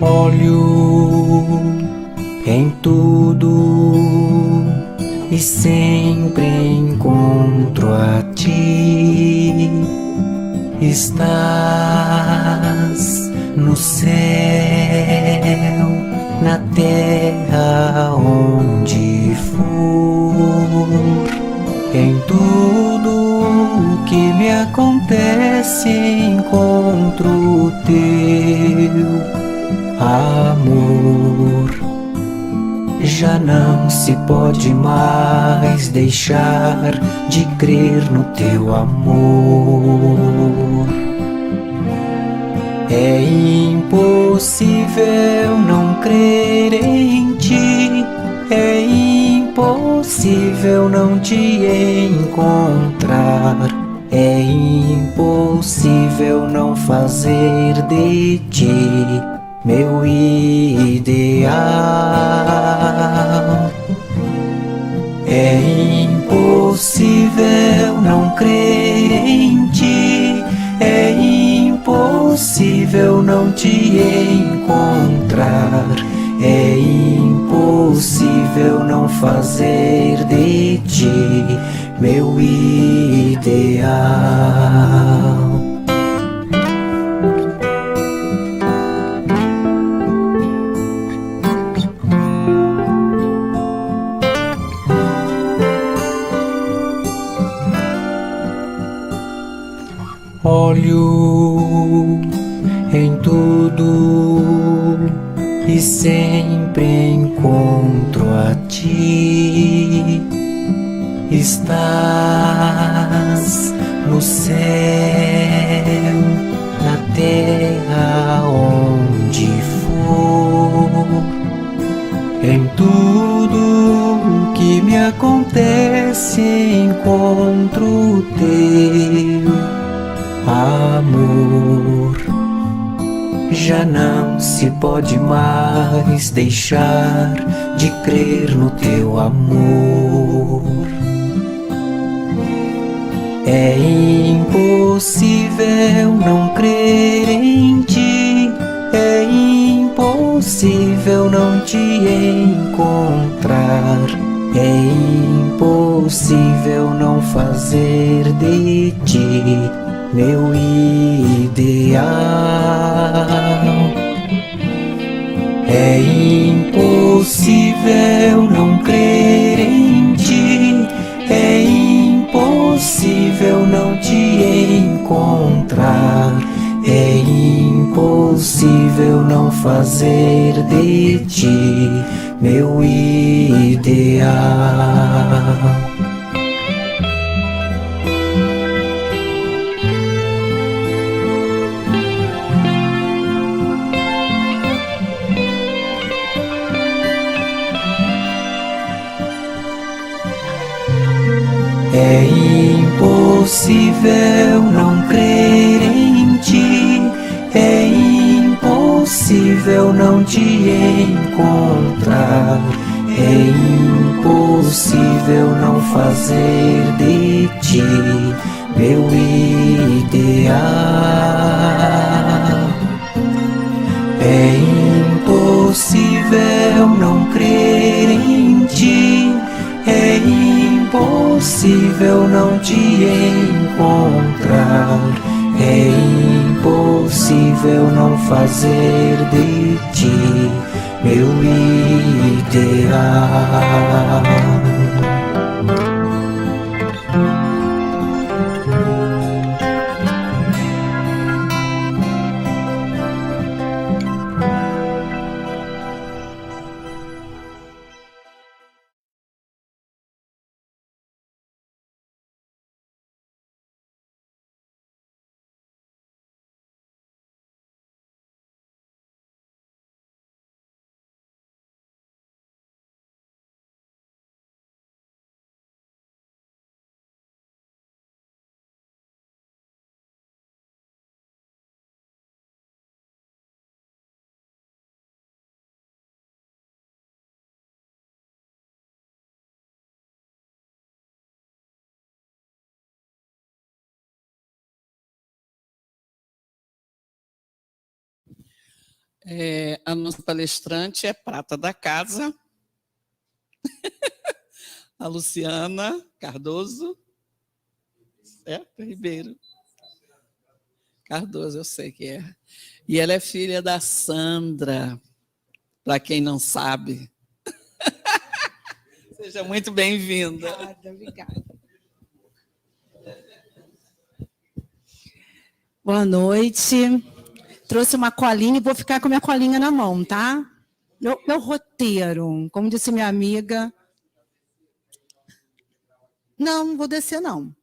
Olho em tudo e sempre encontro a ti. Estás no céu, na terra onde for. Em tudo que me acontece encontro o teu amor. Já não se pode mais deixar de crer no teu amor. É impossível não crer em ti, é impossível não te encontrar, é impossível não fazer de ti meu ideal. É impossível não crer em ti, é impossível não te encontrar, é impossível não fazer de ti meu ideal. Olho em tudo e sempre encontro a ti. Estás no céu, na terra onde for. Em tudo que me acontece encontro o teu amor. Já não se pode mais deixar de crer no teu amor. É impossível não crer em ti, é impossível não te encontrar, é impossível não fazer de ti meu ideal. É impossível não crer em ti, é impossível não te encontrar, é impossível não fazer de ti meu ideal. É impossível não crer em ti, é impossível não te encontrar, é impossível não fazer de ti meu ideal. É impossível não crer em ti, é impossível não te encontrar, é impossível não fazer de ti meu ideal. A nossa palestrante é prata da casa, a Luciana Cardoso, certo? Ribeiro. Cardoso, eu sei que é. E ela é filha da Sandra, para quem não sabe. Seja muito bem-vinda. Obrigada. Boa noite. Trouxe uma colinha e vou ficar com minha colinha na mão, tá? Meu roteiro, como disse minha amiga. Não vou descer, não.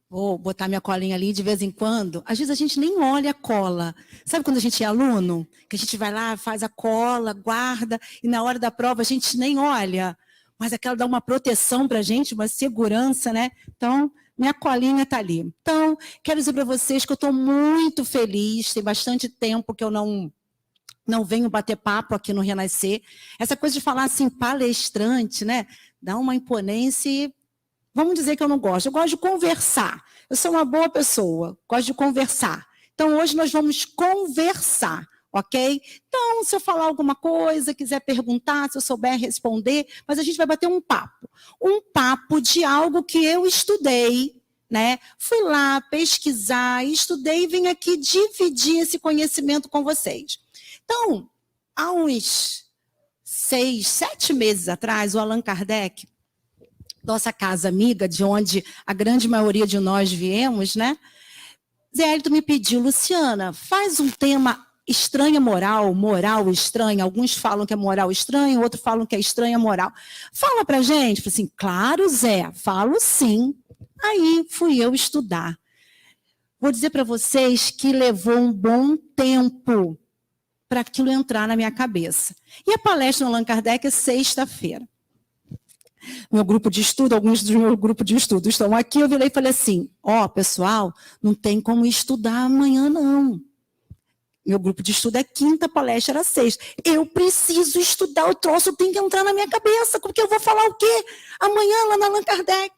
Vou botar minha colinha ali de vez em quando. Às vezes a gente nem olha a cola. Sabe quando a gente é aluno? Que a gente vai lá, faz a cola, guarda, e na hora da prova a gente nem olha. Mas aquela dá uma proteção para a gente, uma segurança, né? Então, minha colinha está ali. Então, quero dizer para vocês que eu estou muito feliz. Tem bastante tempo que eu não venho bater papo aqui no Renascer. Essa coisa de falar assim, palestrante, né? Dá uma imponência e vamos dizer que eu não gosto. Eu gosto de conversar. Eu sou uma boa pessoa, gosto de conversar. Então, hoje nós vamos conversar, ok? Então, se eu falar alguma coisa, quiser perguntar, se eu souber responder, mas a gente vai bater um papo. Um papo de algo que eu estudei, né? Fui lá pesquisar, estudei e vim aqui dividir esse conhecimento com vocês. Então, há uns 6, 7 meses atrás, o Allan Kardec, nossa casa amiga, de onde a grande maioria de nós viemos, né? Zé Hélito me pediu, Luciana, faz um tema estranha moral estranha. Alguns falam que é moral estranha, outros falam que é estranha moral. Fala pra gente. Falei assim, claro, Zé, falo sim. Aí fui eu estudar. Vou dizer para vocês que levou um bom tempo para aquilo entrar na minha cabeça. E a palestra no Allan Kardec é sexta-feira. Meu grupo de estudo, alguns do meu grupo de estudo estão aqui, eu virei e falei assim, pessoal, não tem como estudar amanhã, não. Meu grupo de estudo é quinta, a palestra era sexta. Eu preciso estudar o troço, tem que entrar na minha cabeça, porque eu vou falar o quê? Amanhã, lá na Allan Kardec.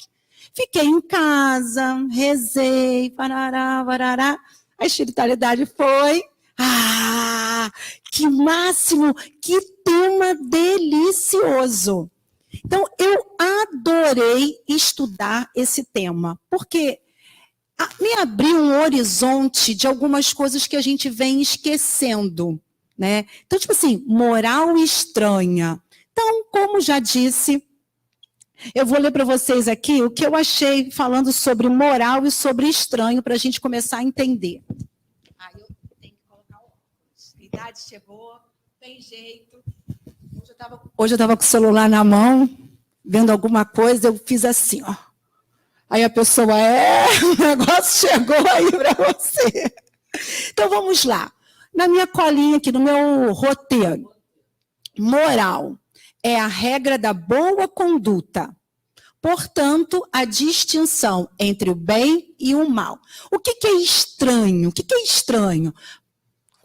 Fiquei em casa, rezei, parará, parará. A espiritualidade foi... que máximo, que tema delicioso. Então, eu adorei estudar esse tema, porque me abriu um horizonte de algumas coisas que a gente vem esquecendo, né? Então, tipo assim, moral estranha. Então, como já disse, eu vou ler para vocês aqui o que eu achei falando sobre moral e sobre estranho, para a gente começar a entender. Eu tenho que colocar o óculos. A idade chegou, tem jeito. Hoje eu estava com o celular na mão, vendo alguma coisa, eu fiz assim, ó. Aí a pessoa, o negócio chegou aí para você. Então, vamos lá. Na minha colinha aqui, no meu roteiro, moral é a regra da boa conduta. Portanto, a distinção entre o bem e o mal. O que é estranho? O que é estranho?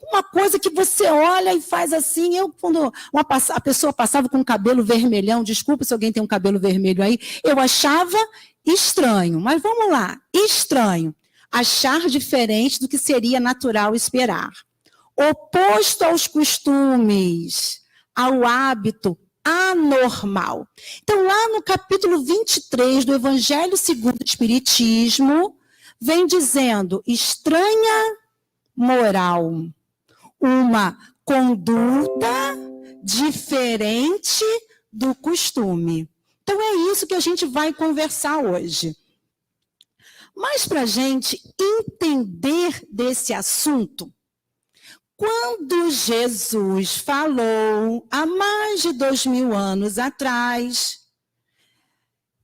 Uma coisa que você olha e faz assim, quando a pessoa passava com o cabelo vermelhão, desculpa se alguém tem um cabelo vermelho aí, eu achava estranho, mas vamos lá, estranho, achar diferente do que seria natural esperar, oposto aos costumes, ao hábito anormal. Então, lá no capítulo 23 do Evangelho segundo o Espiritismo, vem dizendo, estranha moral. Uma conduta diferente do costume. Então, é isso que a gente vai conversar hoje. Mas, para a gente entender desse assunto, quando Jesus falou, há mais de 2000 anos atrás,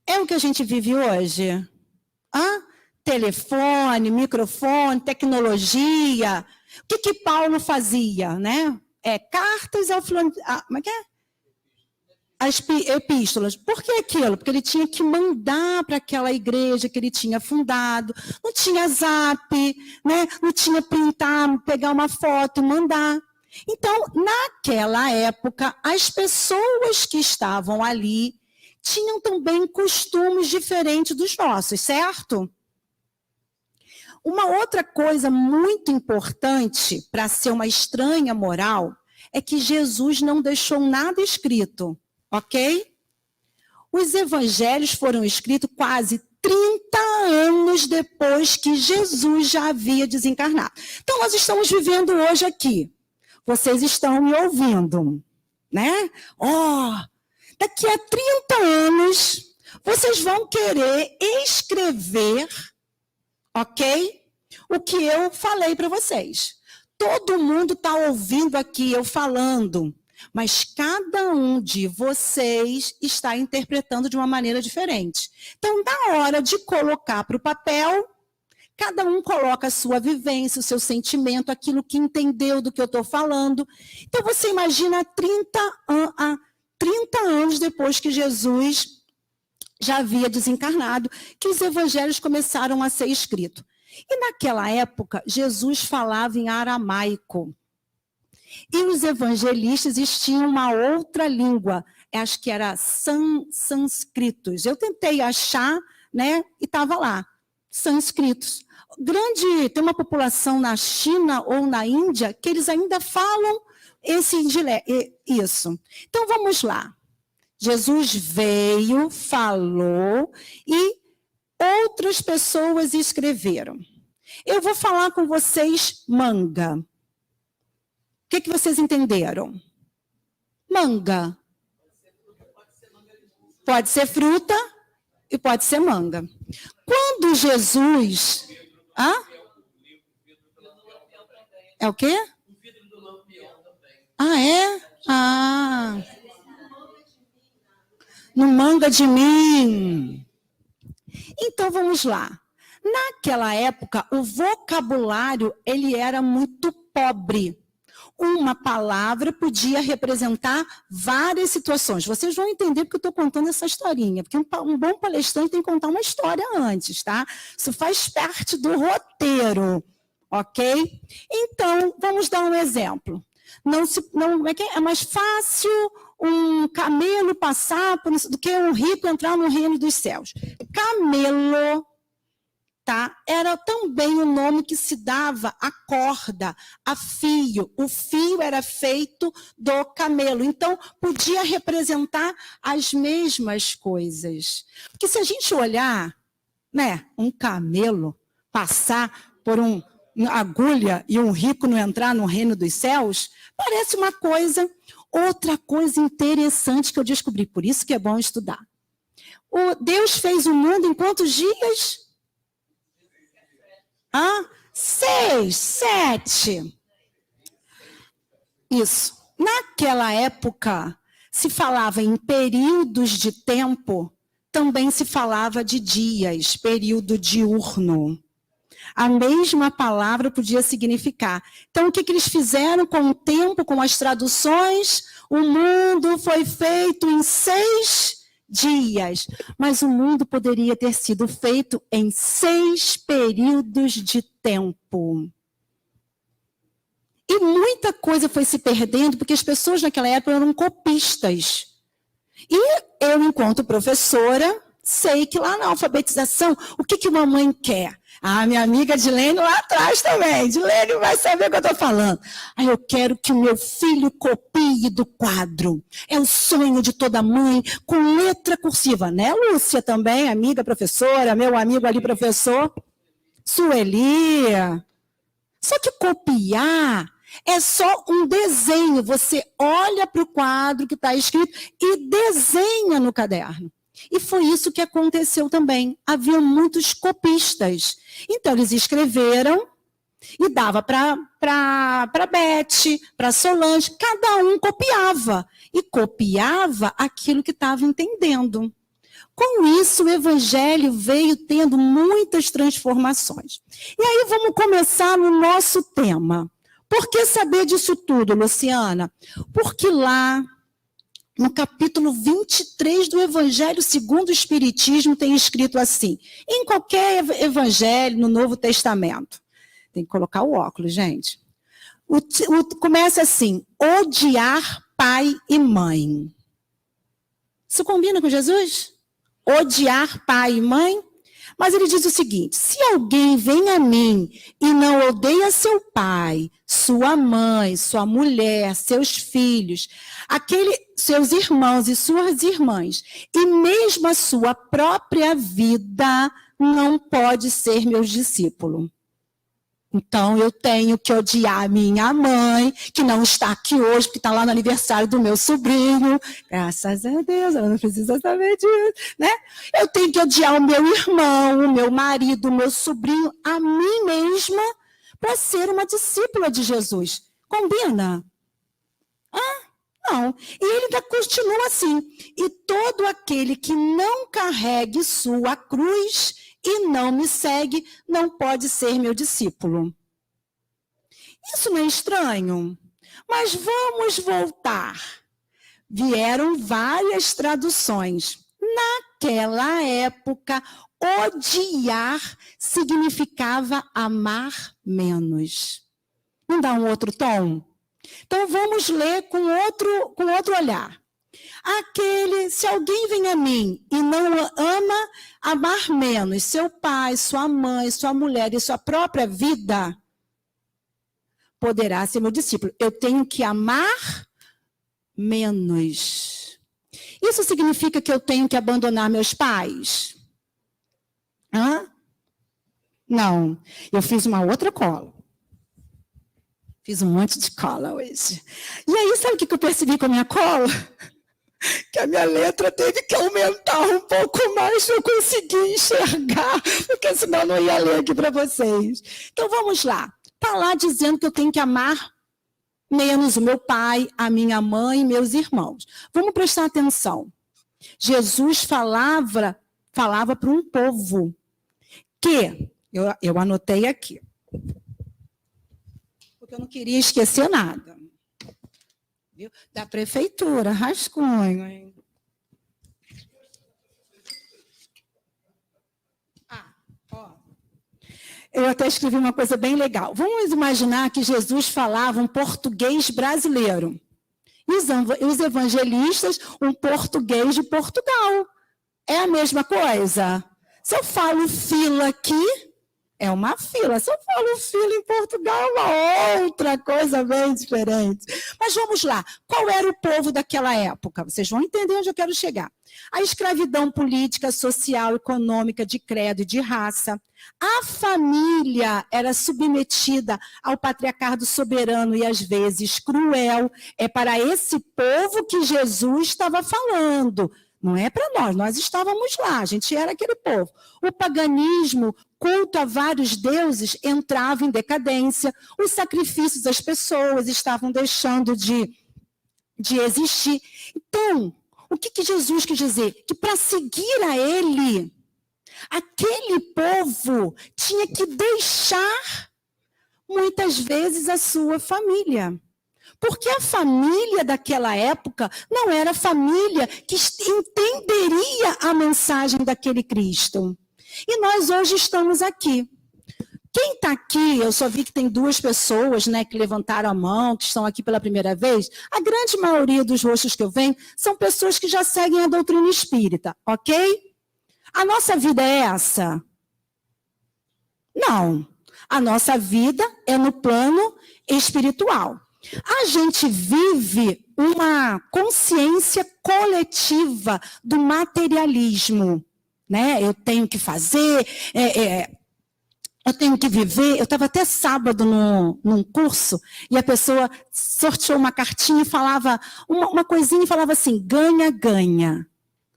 é o que a gente vive hoje? Telefone, microfone, tecnologia... O que Paulo fazia, né? Cartas ao como é que é? As epístolas. Por que aquilo? Porque ele tinha que mandar para aquela igreja que ele tinha fundado. Não tinha zap, né? Não tinha printar, pegar uma foto e mandar. Então, naquela época, as pessoas que estavam ali tinham também costumes diferentes dos nossos, certo? Uma outra coisa muito importante para ser uma estranha moral é que Jesus não deixou nada escrito, ok? Os evangelhos foram escritos quase 30 anos depois que Jesus já havia desencarnado. Então, nós estamos vivendo hoje aqui. Vocês estão me ouvindo, né? Daqui a 30 anos, vocês vão querer escrever, ok? O que eu falei para vocês. Todo mundo está ouvindo aqui eu falando, mas cada um de vocês está interpretando de uma maneira diferente. Então, na hora de colocar para o papel, cada um coloca a sua vivência, o seu sentimento, aquilo que entendeu do que eu estou falando. Então, você imagina 30 anos depois que Jesus já havia desencarnado, que os evangelhos começaram a ser escritos. E naquela época, Jesus falava em aramaico. E os evangelistas tinham uma outra língua, acho que era sânscritos. Eu tentei achar, né, e estava lá, sânscritos. Tem uma população na China ou na Índia que eles ainda falam isso. Então, vamos lá. Jesus veio, falou e outras pessoas escreveram. Eu vou falar com vocês manga. O que vocês entenderam? Manga. Pode ser fruta e pode ser manga. Quando Jesus... É o quê? É? No manga de mim. Então, vamos lá. Naquela época, o vocabulário ele era muito pobre. Uma palavra podia representar várias situações. Vocês vão entender porque eu estou contando essa historinha. Porque um bom palestrante tem que contar uma história antes, tá? Isso faz parte do roteiro, ok? Então, vamos dar um exemplo. É mais fácil um camelo passar do que um rico entrar no reino dos céus. Camelo, tá? Era também o nome que se dava a corda, a fio. O fio era feito do camelo. Então, podia representar as mesmas coisas. Porque se a gente olhar, né, um camelo passar por uma agulha e um rico não entrar no reino dos céus, parece uma coisa. Outra coisa interessante que eu descobri, por isso que é bom estudar. Deus fez o mundo em quantos dias? 6, 7. Isso. Naquela época, se falava em períodos de tempo, também se falava de dias, período diurno. A mesma palavra podia significar. Então, o que eles fizeram com o tempo, com as traduções? O mundo foi feito em 6 dias, mas o mundo poderia ter sido feito em 6 períodos de tempo. E muita coisa foi se perdendo, porque as pessoas naquela época eram copistas. E eu, enquanto professora, sei que lá na alfabetização, o que uma mãe quer? Minha amiga Dilene lá atrás também. Dilene vai saber o que eu estou falando. Eu quero que o meu filho copie do quadro. É o sonho de toda mãe, com letra cursiva. Né, Lúcia também, amiga professora, meu amigo ali professor. Sueli. Só que copiar é só um desenho. Você olha para o quadro que está escrito e desenha no caderno. E foi isso que aconteceu também. Havia muitos copistas. Então, eles escreveram e dava para Beth, para Solange. Cada um copiava. E copiava aquilo que estava entendendo. Com isso, o evangelho veio tendo muitas transformações. E aí, vamos começar no nosso tema. Por que saber disso tudo, Luciana? Porque lá, no capítulo 23 do Evangelho segundo o Espiritismo, tem escrito assim, em qualquer evangelho no Novo Testamento. Tem que colocar o óculos, gente. Começa assim, odiar pai e mãe. Isso combina com Jesus? Odiar pai e mãe? Mas ele diz o seguinte: se alguém vem a mim e não odeia seu pai, sua mãe, sua mulher, seus filhos, seus irmãos e suas irmãs, e mesmo a sua própria vida, não pode ser meu discípulo. Então, eu tenho que odiar minha mãe, que não está aqui hoje, porque está lá no aniversário do meu sobrinho. Graças a Deus, ela não precisa saber disso, né? Eu tenho que odiar o meu irmão, o meu marido, o meu sobrinho, a mim mesma, para ser uma discípula de Jesus. Combina? Não. E ele ainda continua assim: e todo aquele que não carregue sua cruz e não me segue, não pode ser meu discípulo. Isso não é estranho? Mas vamos voltar. Vieram várias traduções. Naquela época, odiar significava amar menos. Não dá um outro tom? Então vamos ler com outro olhar. Se alguém vem a mim e não ama, amar menos seu pai, sua mãe, sua mulher e sua própria vida, poderá ser meu discípulo. Eu tenho que amar menos. Isso significa que eu tenho que abandonar meus pais? Não. Eu fiz uma outra cola. Fiz um monte de cola hoje. E aí, sabe o que eu percebi com a minha cola? Que a minha letra teve que aumentar um pouco mais para eu conseguir enxergar, porque senão eu não ia ler aqui para vocês. Então, vamos lá. Está lá dizendo que eu tenho que amar menos o meu pai, a minha mãe e meus irmãos. Vamos prestar atenção. Jesus falava para um povo que, eu anotei aqui, porque eu não queria esquecer nada. Viu? Da prefeitura, rascunho, hein? Eu até escrevi uma coisa bem legal. Vamos imaginar que Jesus falava um português brasileiro. E os evangelistas, um português de Portugal. É a mesma coisa? Se eu falo fila aqui, é uma fila. Se eu falo fila em Portugal, é uma outra coisa bem diferente. Mas vamos lá. Qual era o povo daquela época? Vocês vão entender onde eu quero chegar. A escravidão política, social, econômica, de credo e de raça. A família era submetida ao patriarcado soberano e, às vezes, cruel. É para esse povo que Jesus estava falando. Não é para nós estávamos lá, a gente era aquele povo. O paganismo, culto a vários deuses, entrava em decadência. Os sacrifícios das pessoas estavam deixando de existir. Então, o que Jesus quis dizer? Que para seguir a ele, aquele povo tinha que deixar, muitas vezes, a sua família. Porque a família daquela época não era a família que entenderia a mensagem daquele Cristo. E nós hoje estamos aqui. Quem está aqui, eu só vi que tem 2 pessoas, né, que levantaram a mão, que estão aqui pela primeira vez. A grande maioria dos rostos que eu venho são pessoas que já seguem a doutrina espírita, ok? A nossa vida é essa? Não. A nossa vida é no plano espiritual. A gente vive uma consciência coletiva do materialismo, né? Eu tenho que fazer, eu tenho que viver. Eu estava até sábado num curso e a pessoa sorteou uma cartinha e falava, uma coisinha e falava assim, ganha, ganha.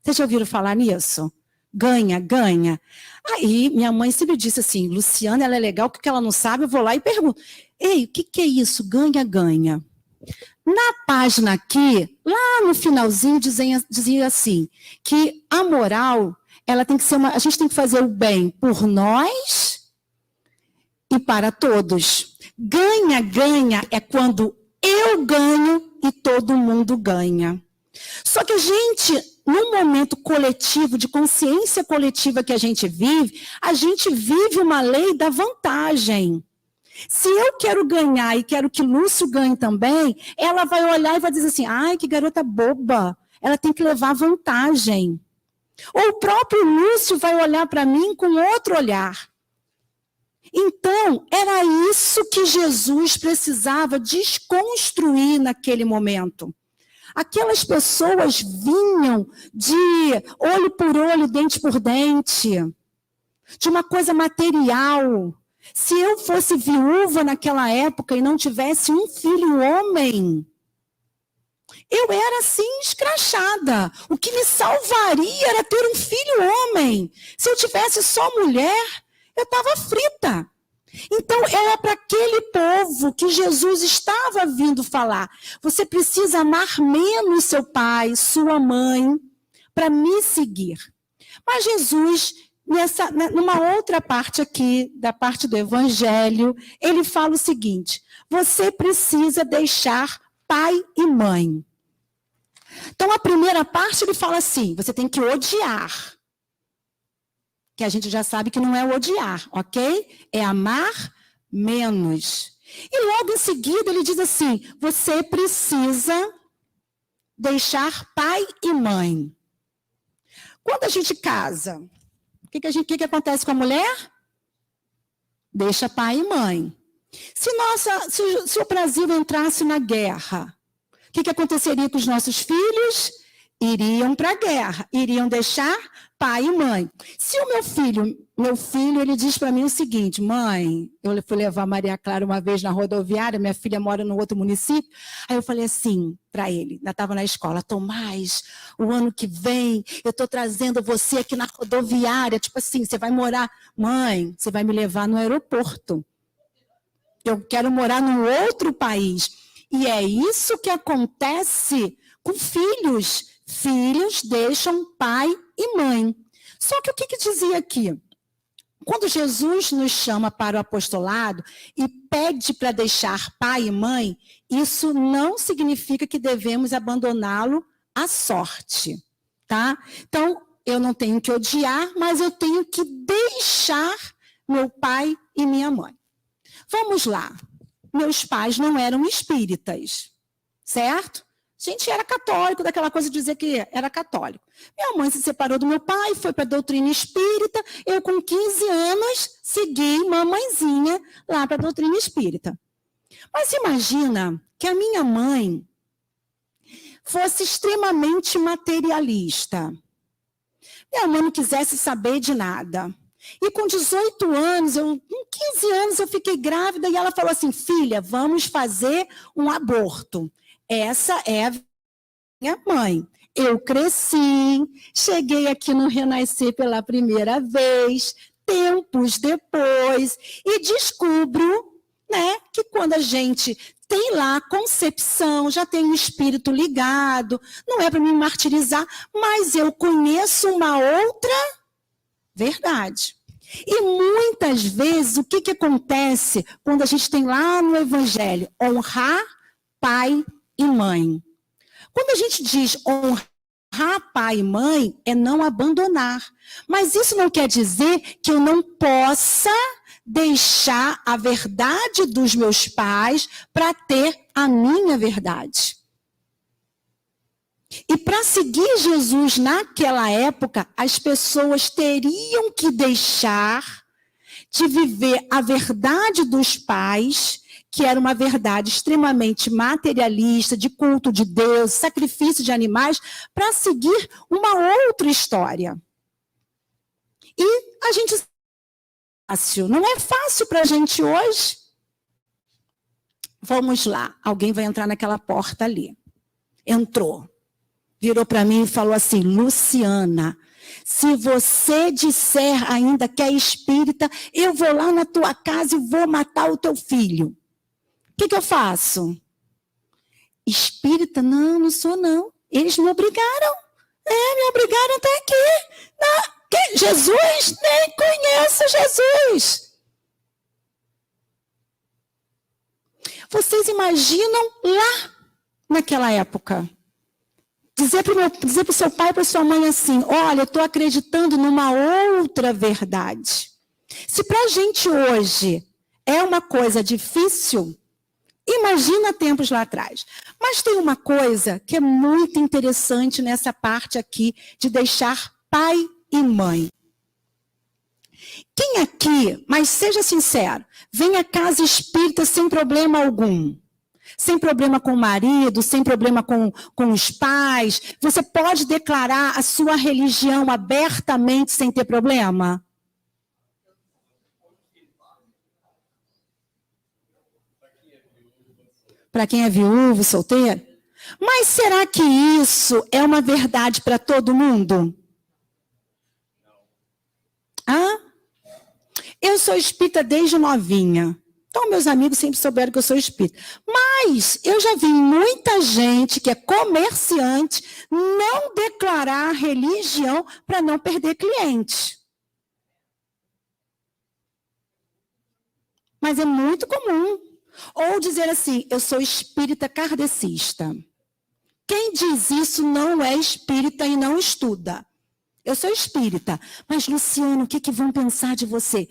Vocês já ouviram falar nisso? Ganha, ganha. Aí minha mãe sempre disse assim, Luciana, ela é legal, porque ela não sabe, eu vou lá e pergunto. Ei, o que é isso? Ganha, ganha. Na página aqui, lá no finalzinho, dizia assim, que a moral, ela tem que ser a gente tem que fazer o bem por nós e para todos. Ganha, ganha é quando eu ganho e todo mundo ganha. Só que a gente, num momento coletivo, de consciência coletiva que a gente vive uma lei da vantagem. Se eu quero ganhar e quero que Lúcio ganhe também, ela vai olhar e vai dizer assim, ai, que garota boba, ela tem que levar vantagem. Ou o próprio Lúcio vai olhar para mim com outro olhar. Então, era isso que Jesus precisava desconstruir naquele momento. Aquelas pessoas vinham de olho por olho, dente por dente, de uma coisa material. Se eu fosse viúva naquela época e não tivesse um filho homem, eu era assim escrachada. O que me salvaria era ter um filho homem. Se eu tivesse só mulher, eu estava frita. Então, era para aquele povo que Jesus estava vindo falar. Você precisa amar menos seu pai, sua mãe, para me seguir. Mas Jesus, numa outra parte aqui, da parte do Evangelho, ele fala o seguinte: você precisa deixar pai e mãe. Então, a primeira parte ele fala assim, você tem que odiar. Que a gente já sabe que não é odiar, ok? É amar menos. E logo em seguida ele diz assim, você precisa deixar pai e mãe. Quando a gente casa, o que acontece com a mulher? Deixa pai e mãe. Se o Brasil entrasse na guerra, o que aconteceria com os nossos filhos? Iriam para a guerra, iriam deixar pai e mãe. Se o meu filho, ele diz para mim o seguinte, mãe, eu fui levar a Maria Clara uma vez na rodoviária, minha filha mora no outro município, aí eu falei assim para ele, ainda estava na escola, Tomás, o ano que vem eu estou trazendo você aqui na rodoviária, tipo assim, você vai morar, mãe, você vai me levar no aeroporto, eu quero morar num outro país. E é isso que acontece com filhos. Filhos deixam pai e mãe. Só que o que dizia aqui? Quando Jesus nos chama para o apostolado e pede para deixar pai e mãe, isso não significa que devemos abandoná-lo à sorte, tá? Então, eu não tenho que odiar, mas eu tenho que deixar meu pai e minha mãe. Vamos lá. Meus pais não eram espíritas, certo? A gente era católico, daquela coisa de dizer que era católico. Minha mãe se separou do meu pai, foi para a doutrina espírita. Eu, com 15 anos, segui mamãezinha lá para a doutrina espírita. Mas imagina que a minha mãe fosse extremamente materialista. Minha mãe não quisesse saber de nada. E com 18 anos, com 15 anos, eu fiquei grávida e ela falou assim, filha, vamos fazer um aborto. Essa é a minha mãe. Eu cresci, cheguei aqui no Renascer pela primeira vez, tempos depois, e descubro, né, que quando a gente tem lá a concepção, já tem o espírito ligado, não é para me martirizar, mas eu conheço uma outra verdade. E muitas vezes, o que acontece quando a gente tem lá no Evangelho? Honrar pai e mãe. Quando a gente diz honrar pai e mãe, é não abandonar. Mas isso não quer dizer que eu não possa deixar a verdade dos meus pais para ter a minha verdade. E para seguir Jesus naquela época, as pessoas teriam que deixar de viver a verdade dos pais, que era uma verdade extremamente materialista, de culto de Deus, sacrifício de animais, para seguir uma outra história. E a gente... Não é fácil para a gente hoje. Vamos lá, alguém vai entrar naquela porta ali. Entrou. Virou para mim e falou assim, Luciana, se você disser ainda que é espírita, eu vou lá na tua casa e vou matar o teu filho. O que eu faço? Espírita? Não, não sou não. Eles me obrigaram. Me obrigaram até aqui. Jesus? Nem conheço Jesus. Vocês imaginam lá naquela época? Dizer para o seu pai e para sua mãe assim, olha, eu estou acreditando numa outra verdade. Se para a gente hoje é uma coisa difícil, imagina tempos lá atrás. Mas tem uma coisa que é muito interessante nessa parte aqui de deixar pai e mãe. Quem aqui, mas seja sincero, vem à casa espírita sem problema algum? Sem problema com o marido, sem problema com os pais? Você pode declarar a sua religião abertamente sem ter problema? Para quem é viúvo, solteiro? Mas será que isso é uma verdade para todo mundo? Hã? Eu sou espírita desde novinha. Então, meus amigos sempre souberam que eu sou espírita. Mas eu já vi muita gente que é comerciante não declarar religião para não perder cliente. Mas é muito comum. Ou dizer assim, eu sou espírita kardecista. Quem diz isso não é espírita e não estuda. Eu sou espírita. Mas, Luciano, o que vão pensar de você?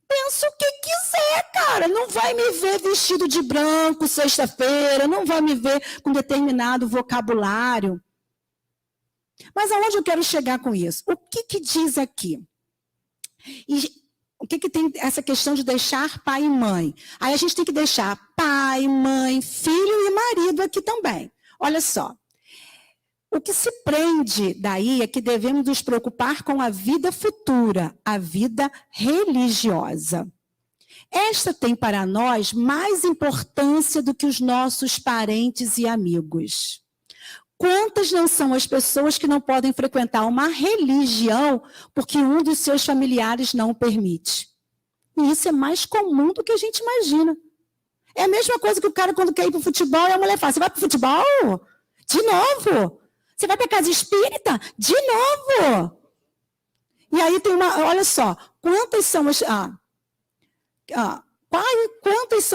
Pensa o que quiser, cara. Não vai me ver vestido de branco sexta-feira, não vai me ver com determinado vocabulário. Mas aonde eu quero chegar com isso? O que diz aqui? E o que tem essa questão de deixar pai e mãe? Aí a gente tem que deixar pai, mãe, filho e marido aqui também. Olha só. O que se prende daí é que devemos nos preocupar com a vida futura, a vida religiosa. Esta tem para nós mais importância do que os nossos parentes e amigos. Quantas não são as pessoas que não podem frequentar uma religião porque um dos seus familiares não o permite? E isso é mais comum do que a gente imagina. É a mesma coisa que o cara, quando quer ir para o futebol, e a mulher fala, você vai para o futebol? De novo? Você vai para a casa espírita? De novo? E aí tem olha só, quantas são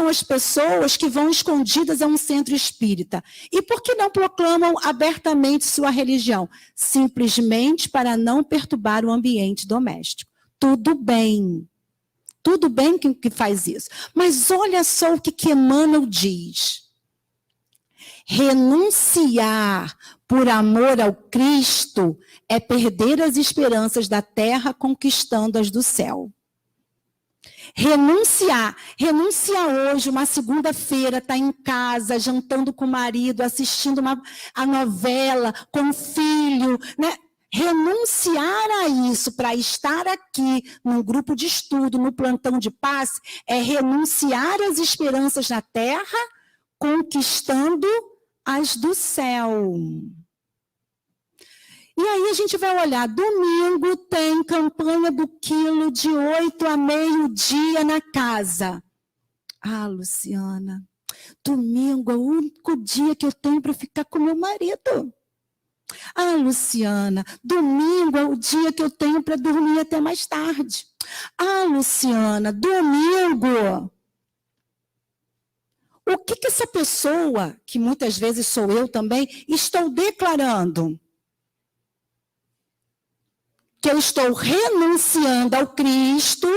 as pessoas que vão escondidas a um centro espírita? E por que não proclamam abertamente sua religião? Simplesmente para não perturbar o ambiente doméstico. Tudo bem que faz isso. Mas olha só o que Emmanuel diz. Renunciar por amor ao Cristo é perder as esperanças da terra conquistando as do céu. Renunciar hoje, uma segunda-feira, está em casa, jantando com o marido, assistindo a novela com o filho, né? Renunciar a isso para estar aqui num grupo de estudo, no plantão de passe, é renunciar às esperanças da terra, conquistando as do céu. E aí a gente vai olhar, domingo tem campanha do quilo de 8 a meio-dia na casa. Ah, Luciana, domingo é o único dia que eu tenho para ficar com meu marido. Ah, Luciana, domingo é o dia que eu tenho para dormir até mais tarde. Ah, Luciana, domingo. O que essa pessoa, que muitas vezes sou eu também, estou declarando? Que eu estou renunciando ao Cristo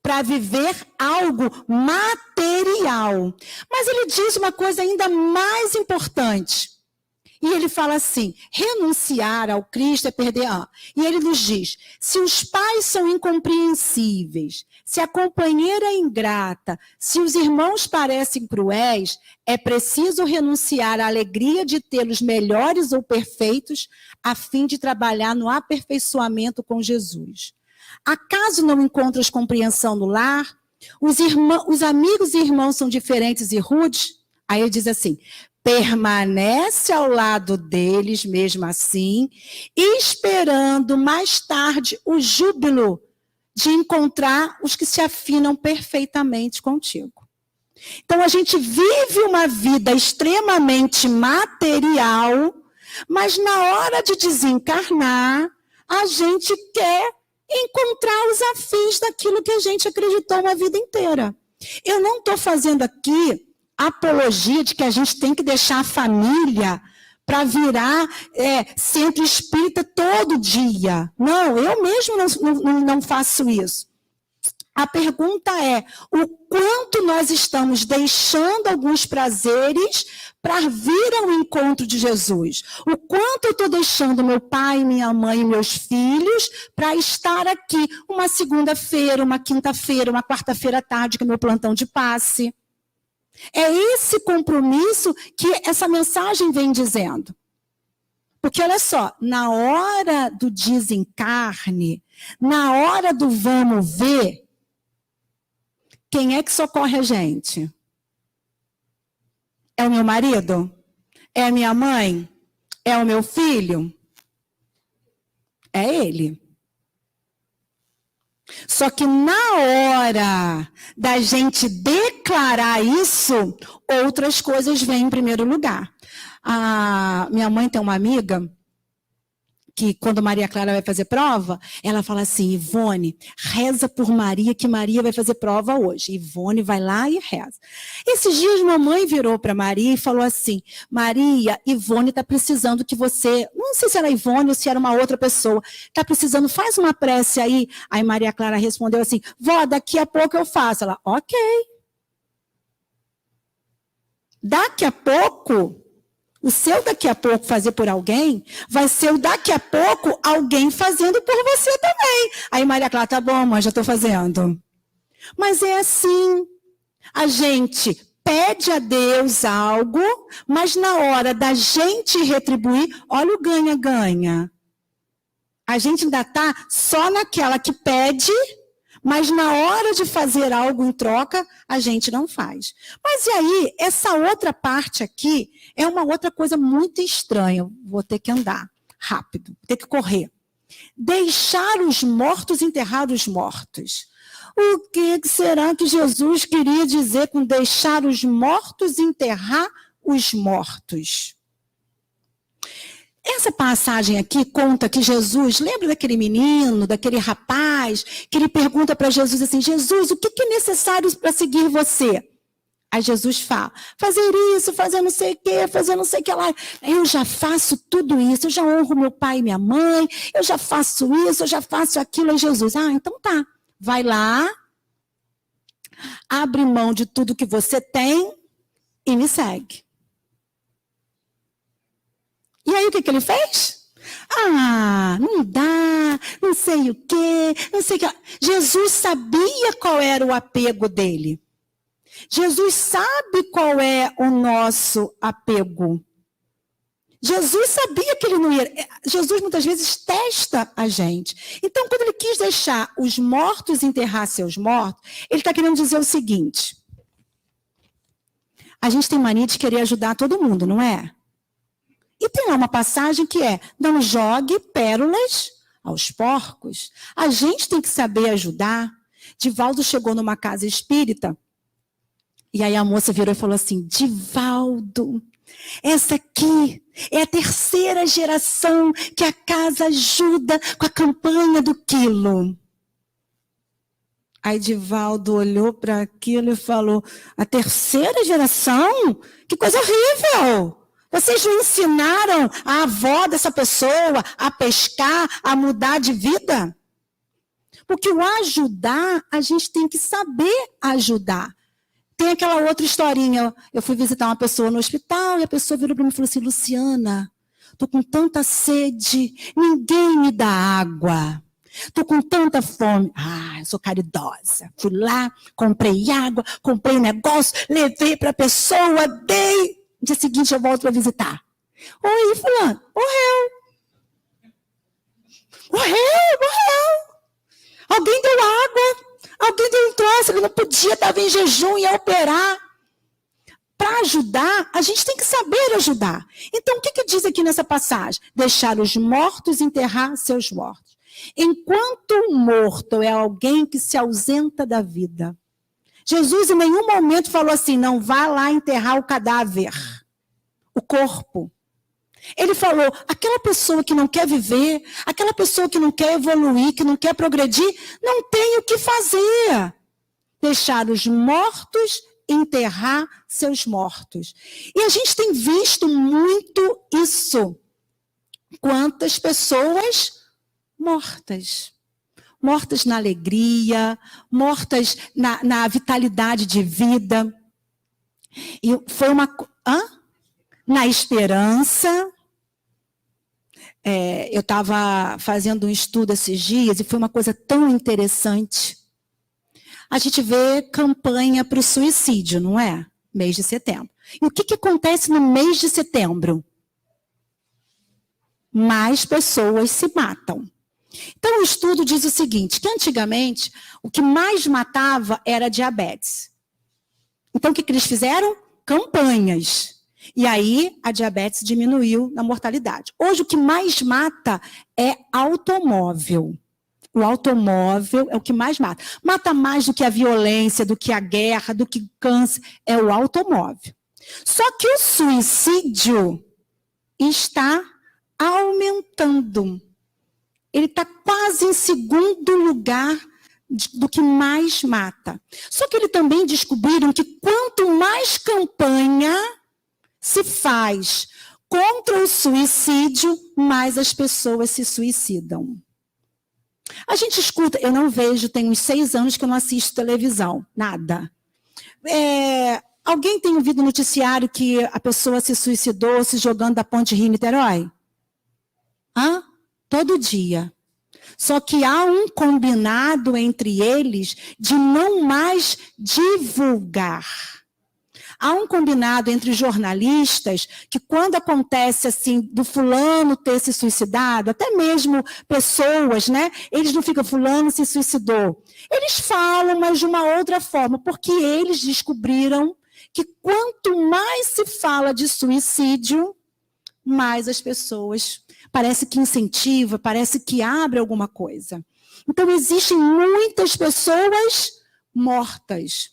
para viver algo material. Mas ele diz uma coisa ainda mais importante. E ele fala assim, renunciar ao Cristo é perder... E ele nos diz, se os pais são incompreensíveis, se a companheira é ingrata, se os irmãos parecem cruéis, é preciso renunciar à alegria de tê-los melhores ou perfeitos, a fim de trabalhar no aperfeiçoamento com Jesus. Acaso não encontras compreensão no lar? Os amigos e irmãos são diferentes e rudes? Aí ele diz assim... Permanece ao lado deles, mesmo assim, esperando mais tarde o júbilo de encontrar os que se afinam perfeitamente contigo. Então, a gente vive uma vida extremamente material, mas na hora de desencarnar, a gente quer encontrar os afins daquilo que a gente acreditou uma vida inteira. Eu não estou fazendo aqui apologia de que a gente tem que deixar a família para virar centro espírita todo dia. Não, eu mesmo não faço isso. A pergunta é, o quanto nós estamos deixando alguns prazeres para vir ao encontro de Jesus? O quanto eu estou deixando meu pai, minha mãe e meus filhos para estar aqui uma segunda-feira, uma quinta-feira, uma quarta-feira à tarde, que é meu plantão de passe? É esse compromisso que essa mensagem vem dizendo. Porque olha só, na hora do desencarne, na hora do vamos ver, quem é que socorre a gente? É o meu marido? É a minha mãe? É o meu filho? É ele. Só que na hora da gente declarar isso, outras coisas vêm em primeiro lugar. A minha mãe tem uma amiga que quando Maria Clara vai fazer prova, ela fala assim, Ivone, reza por Maria, que Maria vai fazer prova hoje. Ivone vai lá e reza. Esses dias, mamãe virou para Maria e falou assim, Maria, Ivone está precisando que você, não sei se era Ivone ou se era uma outra pessoa, está precisando, faz uma prece aí. Aí Maria Clara respondeu assim, vó, daqui a pouco eu faço. Ela, ok. Daqui a pouco... O seu daqui a pouco fazer por alguém, vai ser o daqui a pouco alguém fazendo por você também. Aí Maria Clara, tá bom, mãe, já estou fazendo. Mas é assim, a gente pede a Deus algo, mas na hora da gente retribuir, olha o ganha-ganha. A gente ainda está só naquela que pede, mas na hora de fazer algo em troca, a gente não faz. Mas e aí, essa outra parte aqui é uma outra coisa muito estranha. Vou ter que andar rápido, vou ter que correr. Deixar os mortos enterrar os mortos. O que será que Jesus queria dizer com deixar os mortos enterrar os mortos? Essa passagem aqui conta que Jesus, lembra daquele menino, daquele rapaz, que ele pergunta para Jesus assim, Jesus, o que é necessário para seguir você? Aí Jesus fala, fazer isso, fazer não sei o quê, fazer não sei o que lá. Eu já faço tudo isso, eu já honro meu pai e minha mãe, eu já faço isso, eu já faço aquilo. Aí Jesus, então tá, vai lá, abre mão de tudo que você tem e me segue. E aí o que ele fez? Não dá, não sei o quê, não sei o que. Jesus sabia qual era o apego dele. Jesus sabe qual é o nosso apego. Jesus sabia que ele não ia... Jesus muitas vezes testa a gente. Então, quando ele quis deixar os mortos enterrar seus mortos, ele está querendo dizer o seguinte. A gente tem mania de querer ajudar todo mundo, não é? E tem lá uma passagem que é, não jogue pérolas aos porcos. A gente tem que saber ajudar. Divaldo chegou numa casa espírita, e aí a moça virou e falou assim, Divaldo, essa aqui é a terceira geração que a casa ajuda com a campanha do quilo. Aí Divaldo olhou para aquilo e falou, a terceira geração? Que coisa horrível! Vocês não ensinaram a avó dessa pessoa a pescar, a mudar de vida? Porque o ajudar, a gente tem que saber ajudar. Tem aquela outra historinha, eu fui visitar uma pessoa no hospital e a pessoa virou para mim e falou assim, Luciana, estou com tanta sede, ninguém me dá água. Estou com tanta fome. Eu sou caridosa. Fui lá, comprei água, comprei um negócio, levei para a pessoa, dei. No dia seguinte eu volto para visitar. Oi, fulano, morreu. Alguém deu água, alguém deu um troço, ele não podia, estava em jejum, ia operar. Para ajudar, a gente tem que saber ajudar. Então, o que diz aqui nessa passagem? Deixar os mortos enterrar seus mortos. Enquanto o morto é alguém que se ausenta da vida, Jesus em nenhum momento falou assim, não vá lá enterrar o cadáver, o corpo. Ele falou, aquela pessoa que não quer viver, aquela pessoa que não quer evoluir, que não quer progredir, não tem o que fazer. Deixar os mortos enterrar seus mortos. E a gente tem visto muito isso. Quantas pessoas mortas. mortas na alegria, mortas na vitalidade de vida. E foi na esperança. Eu estava fazendo um estudo esses dias e foi uma coisa tão interessante. A gente vê campanha para o suicídio, não é? Mês de setembro. E o que acontece no mês de setembro? Mais pessoas se matam. Então, o estudo diz o seguinte, que antigamente, o que mais matava era a diabetes. Então, o que eles fizeram? Campanhas. E aí, a diabetes diminuiu na mortalidade. Hoje, o que mais mata é automóvel. O automóvel é o que mais mata. Mata mais do que a violência, do que a guerra, do que o câncer, é o automóvel. Só que o suicídio está aumentando. Ele está quase em segundo lugar do que mais mata. Só que eles também descobriram que quanto mais campanha se faz contra o suicídio, mais as pessoas se suicidam. A gente escuta, eu não vejo, tem uns 6 anos que eu não assisto televisão, nada. Alguém tem ouvido noticiário que a pessoa se suicidou se jogando da Ponte Rio-Niterói? Todo dia. Só que há um combinado entre eles de não mais divulgar. Há um combinado entre jornalistas que quando acontece assim, do fulano ter se suicidado, até mesmo pessoas, né? Eles não ficam, fulano se suicidou. Eles falam, mas de uma outra forma, porque eles descobriram que quanto mais se fala de suicídio, mais as pessoas parece que incentiva, parece que abre alguma coisa. Então, existem muitas pessoas mortas.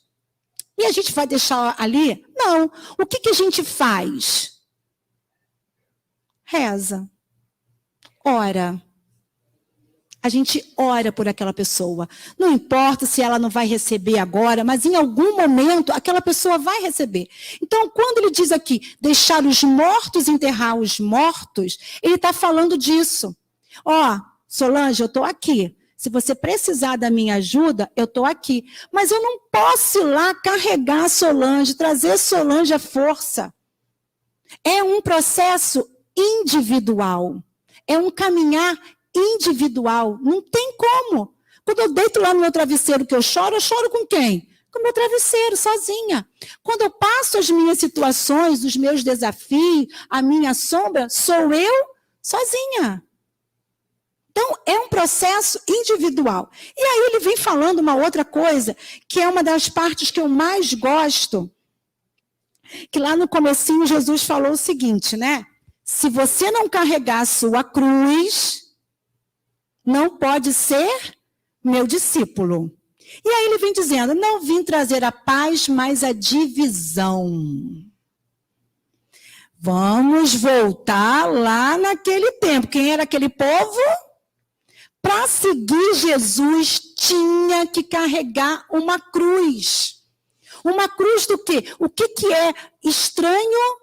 E a gente vai deixar ali? Não. O que a gente faz? Reza. Ora. A gente ora por aquela pessoa. Não importa se ela não vai receber agora, mas em algum momento aquela pessoa vai receber. Então, quando ele diz aqui, deixar os mortos enterrar os mortos, ele está falando disso. Solange, eu estou aqui. Se você precisar da minha ajuda, eu estou aqui. Mas eu não posso ir lá carregar a Solange, trazer a Solange à força. É um processo individual. É um caminhar individual. Não tem como. Quando eu deito lá no meu travesseiro que eu choro com quem? Com o meu travesseiro, sozinha. Quando eu passo as minhas situações, os meus desafios, a minha sombra, sou eu sozinha. Então, é um processo individual. E aí ele vem falando uma outra coisa, que é uma das partes que eu mais gosto, que lá no comecinho Jesus falou o seguinte, né? Se você não carregar a sua cruz, não pode ser meu discípulo. E aí ele vem dizendo, não vim trazer a paz, mas a divisão. Vamos voltar lá naquele tempo. Quem era aquele povo? Para seguir Jesus, tinha que carregar uma cruz. Uma cruz do quê? O que é estranho?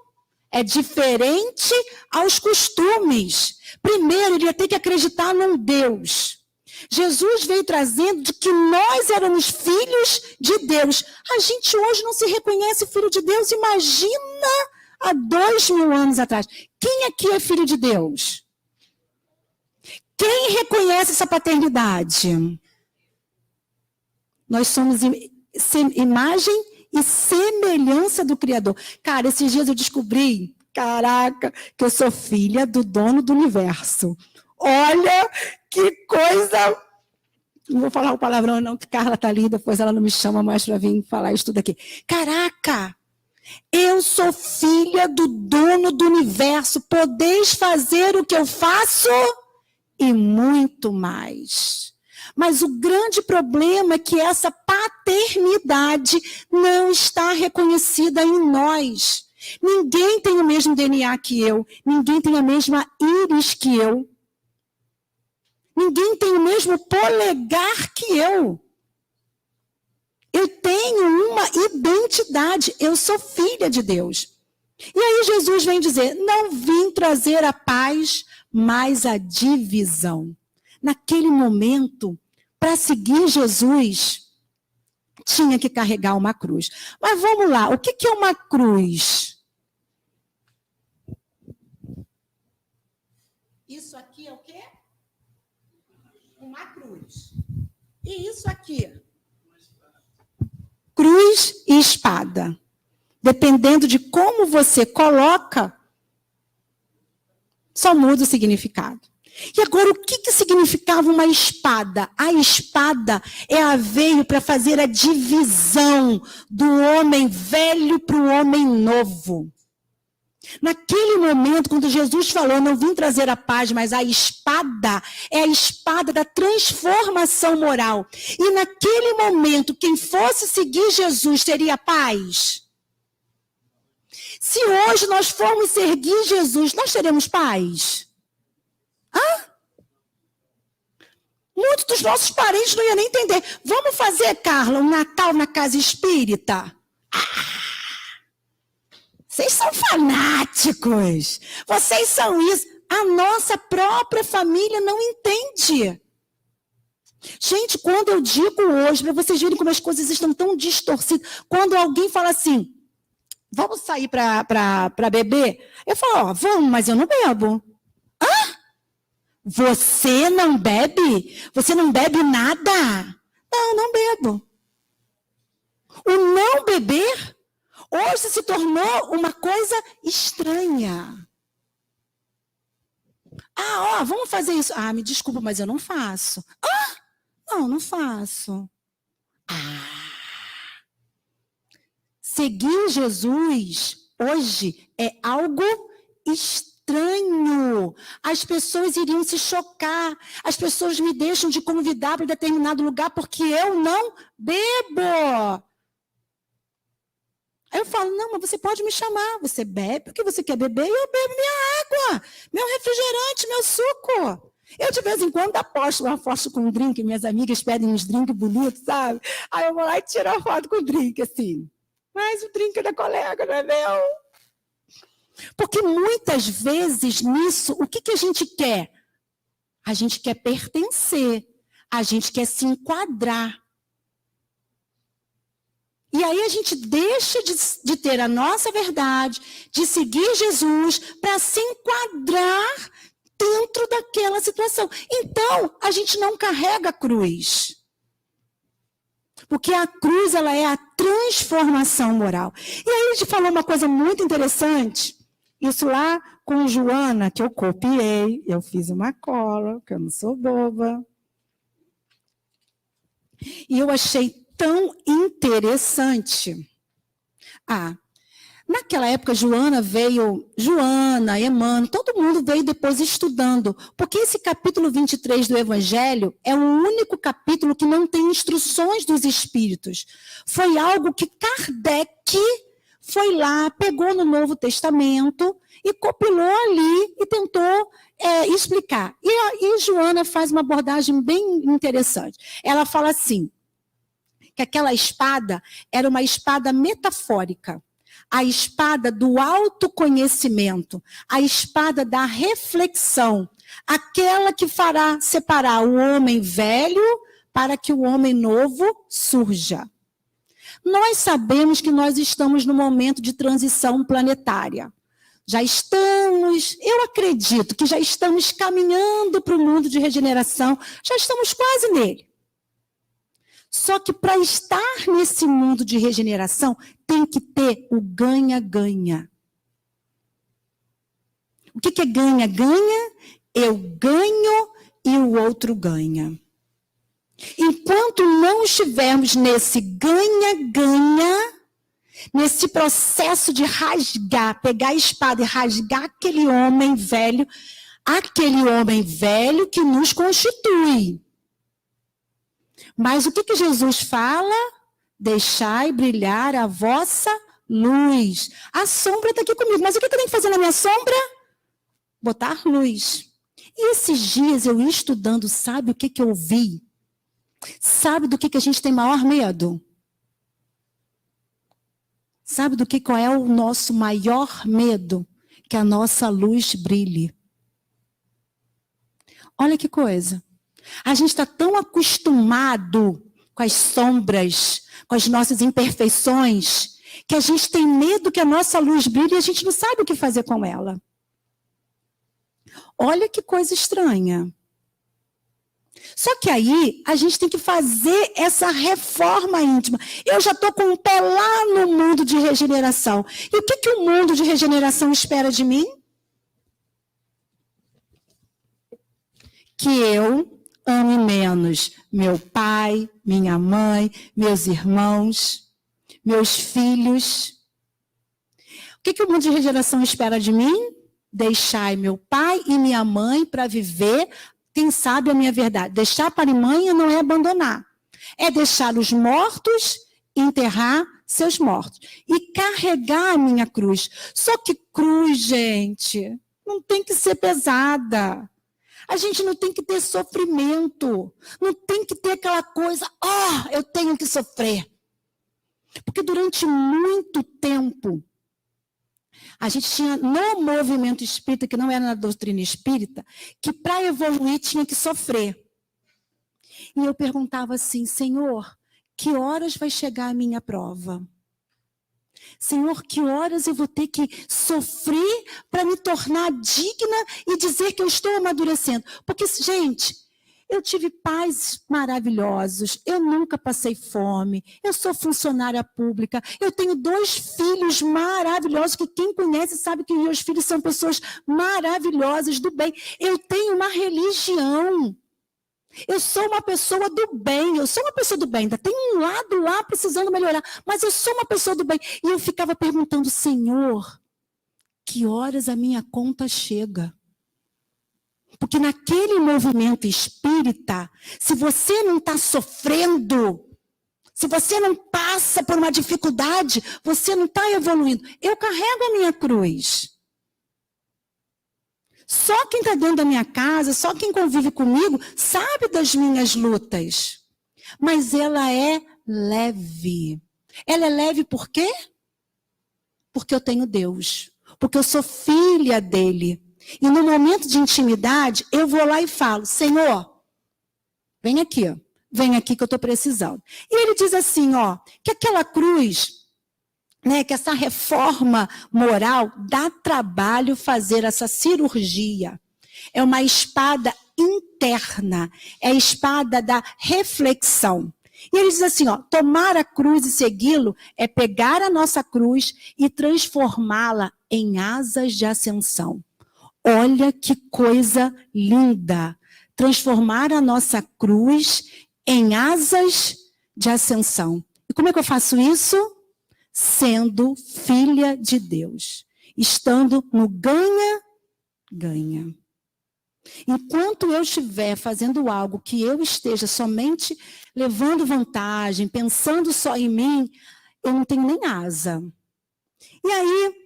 É diferente aos costumes. Primeiro, ele ia ter que acreditar num Deus. Jesus veio trazendo de que nós éramos filhos de Deus. A gente hoje não se reconhece filho de Deus. Imagina há 2000 anos atrás. Quem aqui é filho de Deus? Quem reconhece essa paternidade? Nós somos imagem e semelhança do Criador. Cara, esses dias eu descobri, caraca, que eu sou filha do dono do universo. Olha que coisa... Não vou falar o palavrão não, que Carla está ali, depois ela não me chama mais para vir falar isso tudo aqui. Caraca, eu sou filha do dono do universo. Podeis fazer o que eu faço e muito mais. Mas o grande problema é que essa paternidade não está reconhecida em nós. Ninguém tem o mesmo DNA que eu. Ninguém tem a mesma íris que eu. Ninguém tem o mesmo polegar que eu. Eu tenho uma identidade. Eu sou filha de Deus. E aí Jesus vem dizer, não vim trazer a paz, mas a divisão. Naquele momento, para seguir Jesus, tinha que carregar uma cruz. Mas vamos lá, o que é uma cruz? Isso aqui é o quê? Uma cruz. E isso aqui? Cruz e espada. Dependendo de como você coloca, só muda o significado. E agora, o que significava uma espada? A espada veio para fazer a divisão do homem velho para o homem novo. Naquele momento, quando Jesus falou, não vim trazer a paz, mas a espada é a espada da transformação moral. E naquele momento, quem fosse seguir Jesus teria paz? Se hoje nós formos seguir Jesus, nós teremos paz? Muitos dos nossos parentes não iam nem entender. Vamos fazer, Carla, um Natal na casa espírita? Vocês são fanáticos. Vocês são isso. A nossa própria família não entende. Gente, quando eu digo hoje, para vocês verem como as coisas estão tão distorcidas, quando alguém fala assim, vamos sair para beber? Eu falo, vamos, mas eu não bebo. Você não bebe? Você não bebe nada? Não, não bebo. O não beber hoje se tornou uma coisa estranha. Vamos fazer isso. Me desculpa, mas eu não faço. Não faço. Seguir Jesus hoje é algo estranho. As pessoas iriam se chocar. As pessoas me deixam de convidar para determinado lugar porque eu não bebo. Aí eu falo, não, mas você pode me chamar. Você bebe porque você quer beber e eu bebo minha água, meu refrigerante, meu suco. Eu, de vez em quando, aposto com um drink. Minhas amigas pedem uns drinks bonitos, sabe? Aí eu vou lá e tiro a foto com o drink, assim. Mas o drink é da colega, não é meu. Porque muitas vezes nisso, o que a gente quer? A gente quer pertencer, a gente quer se enquadrar. E aí a gente deixa de ter a nossa verdade, de seguir Jesus, para se enquadrar dentro daquela situação. Então, a gente não carrega a cruz. Porque a cruz, ela é a transformação moral. E aí a gente falou uma coisa muito interessante. Isso lá com Joana, que eu copiei, eu fiz uma cola, que eu não sou boba. E eu achei tão interessante. Naquela época, Joana, Emmanuel, todo mundo veio depois estudando. Porque esse capítulo 23 do Evangelho é o único capítulo que não tem instruções dos espíritos. Foi algo que Kardec foi lá, pegou no Novo Testamento e compilou ali e tentou explicar. E Joana faz uma abordagem bem interessante. Ela fala assim, que aquela espada era uma espada metafórica. A espada do autoconhecimento, a espada da reflexão, aquela que fará separar o homem velho para que o homem novo surja. Nós sabemos que nós estamos no momento de transição planetária. Eu acredito que já estamos caminhando para o mundo de regeneração, já estamos quase nele. Só que para estar nesse mundo de regeneração, tem que ter o ganha-ganha. O que é ganha-ganha? Eu ganho e o outro ganha. Enquanto não estivermos nesse ganha-ganha, nesse processo de rasgar, pegar a espada e rasgar aquele homem velho que nos constitui. Mas o que Jesus fala? Deixai brilhar a vossa luz. A sombra está aqui comigo. Mas o que eu tenho que fazer na minha sombra? Botar luz. E esses dias eu estudando, sabe o que eu vi? Sabe do que a gente tem maior medo? Sabe qual é o nosso maior medo? Que a nossa luz brilhe. Olha que coisa. A gente está tão acostumado com as sombras, com as nossas imperfeições, que a gente tem medo que a nossa luz brilhe e a gente não sabe o que fazer com ela. Olha que coisa estranha. Só que aí a gente tem que fazer essa reforma íntima. Eu já estou com o pé lá no mundo de regeneração. E o que o mundo de regeneração espera de mim? Que eu ame menos meu pai, minha mãe, meus irmãos, meus filhos. O que o mundo de regeneração espera de mim? Deixar meu pai e minha mãe para viver, quem sabe a minha verdade. Deixar pai e mãe não é abandonar. É deixar os mortos e enterrar seus mortos. E carregar a minha cruz. Só que cruz, gente, não tem que ser pesada. A gente não tem que ter sofrimento. Não tem que ter aquela coisa, eu tenho que sofrer. Porque durante muito tempo, a gente tinha no movimento espírita, que não era na doutrina espírita, que para evoluir tinha que sofrer. E eu perguntava assim, Senhor, que horas vai chegar a minha prova? Senhor, que horas eu vou ter que sofrer para me tornar digna e dizer que eu estou amadurecendo? Porque, gente, eu tive pais maravilhosos, eu nunca passei fome, eu sou funcionária pública, eu tenho 2 filhos maravilhosos, que quem conhece sabe que meus filhos são pessoas maravilhosas, do bem. Eu tenho uma religião, eu sou uma pessoa do bem, ainda tem um lado lá precisando melhorar, mas eu sou uma pessoa do bem. E eu ficava perguntando, Senhor, que horas a minha conta chega? Porque naquele movimento espírita, se você não está sofrendo, se você não passa por uma dificuldade, você não está evoluindo. Eu carrego a minha cruz. Só quem está dentro da minha casa, só quem convive comigo, sabe das minhas lutas. Mas ela é leve. Ela é leve por quê? Porque eu tenho Deus. Porque eu sou filha dele. E no momento de intimidade, eu vou lá e falo, Senhor, vem aqui que eu estou precisando. E ele diz assim, que aquela cruz, que essa reforma moral, dá trabalho fazer essa cirurgia. É uma espada interna, é a espada da reflexão. E ele diz assim, tomar a cruz e segui-lo é pegar a nossa cruz e transformá-la em asas de ascensão. Olha que coisa linda, transformar a nossa cruz em asas de ascensão. E como é que eu faço isso? Sendo filha de Deus, estando no ganha-ganha. Enquanto eu estiver fazendo algo que eu esteja somente levando vantagem, pensando só em mim, eu não tenho nem asa. E aí,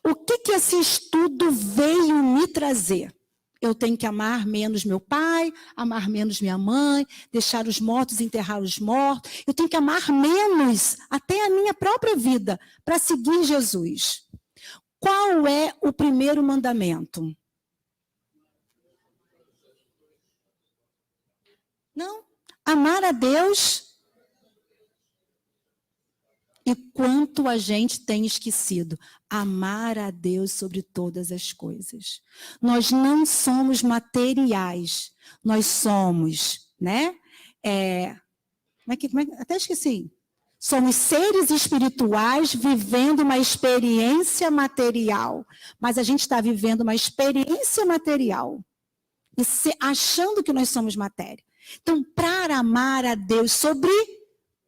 o que esse estudo veio me trazer? Eu tenho que amar menos meu pai, amar menos minha mãe, deixar os mortos, enterrar os mortos. Eu tenho que amar menos até a minha própria vida para seguir Jesus. Qual é o primeiro mandamento? Não, amar a Deus. E quanto a gente tem esquecido, amar a Deus sobre todas as coisas. Nós não somos materiais, nós somos, até esqueci. Somos seres espirituais vivendo uma experiência material, mas a gente está vivendo uma experiência material e achando que nós somos matéria. Então, para amar a Deus sobre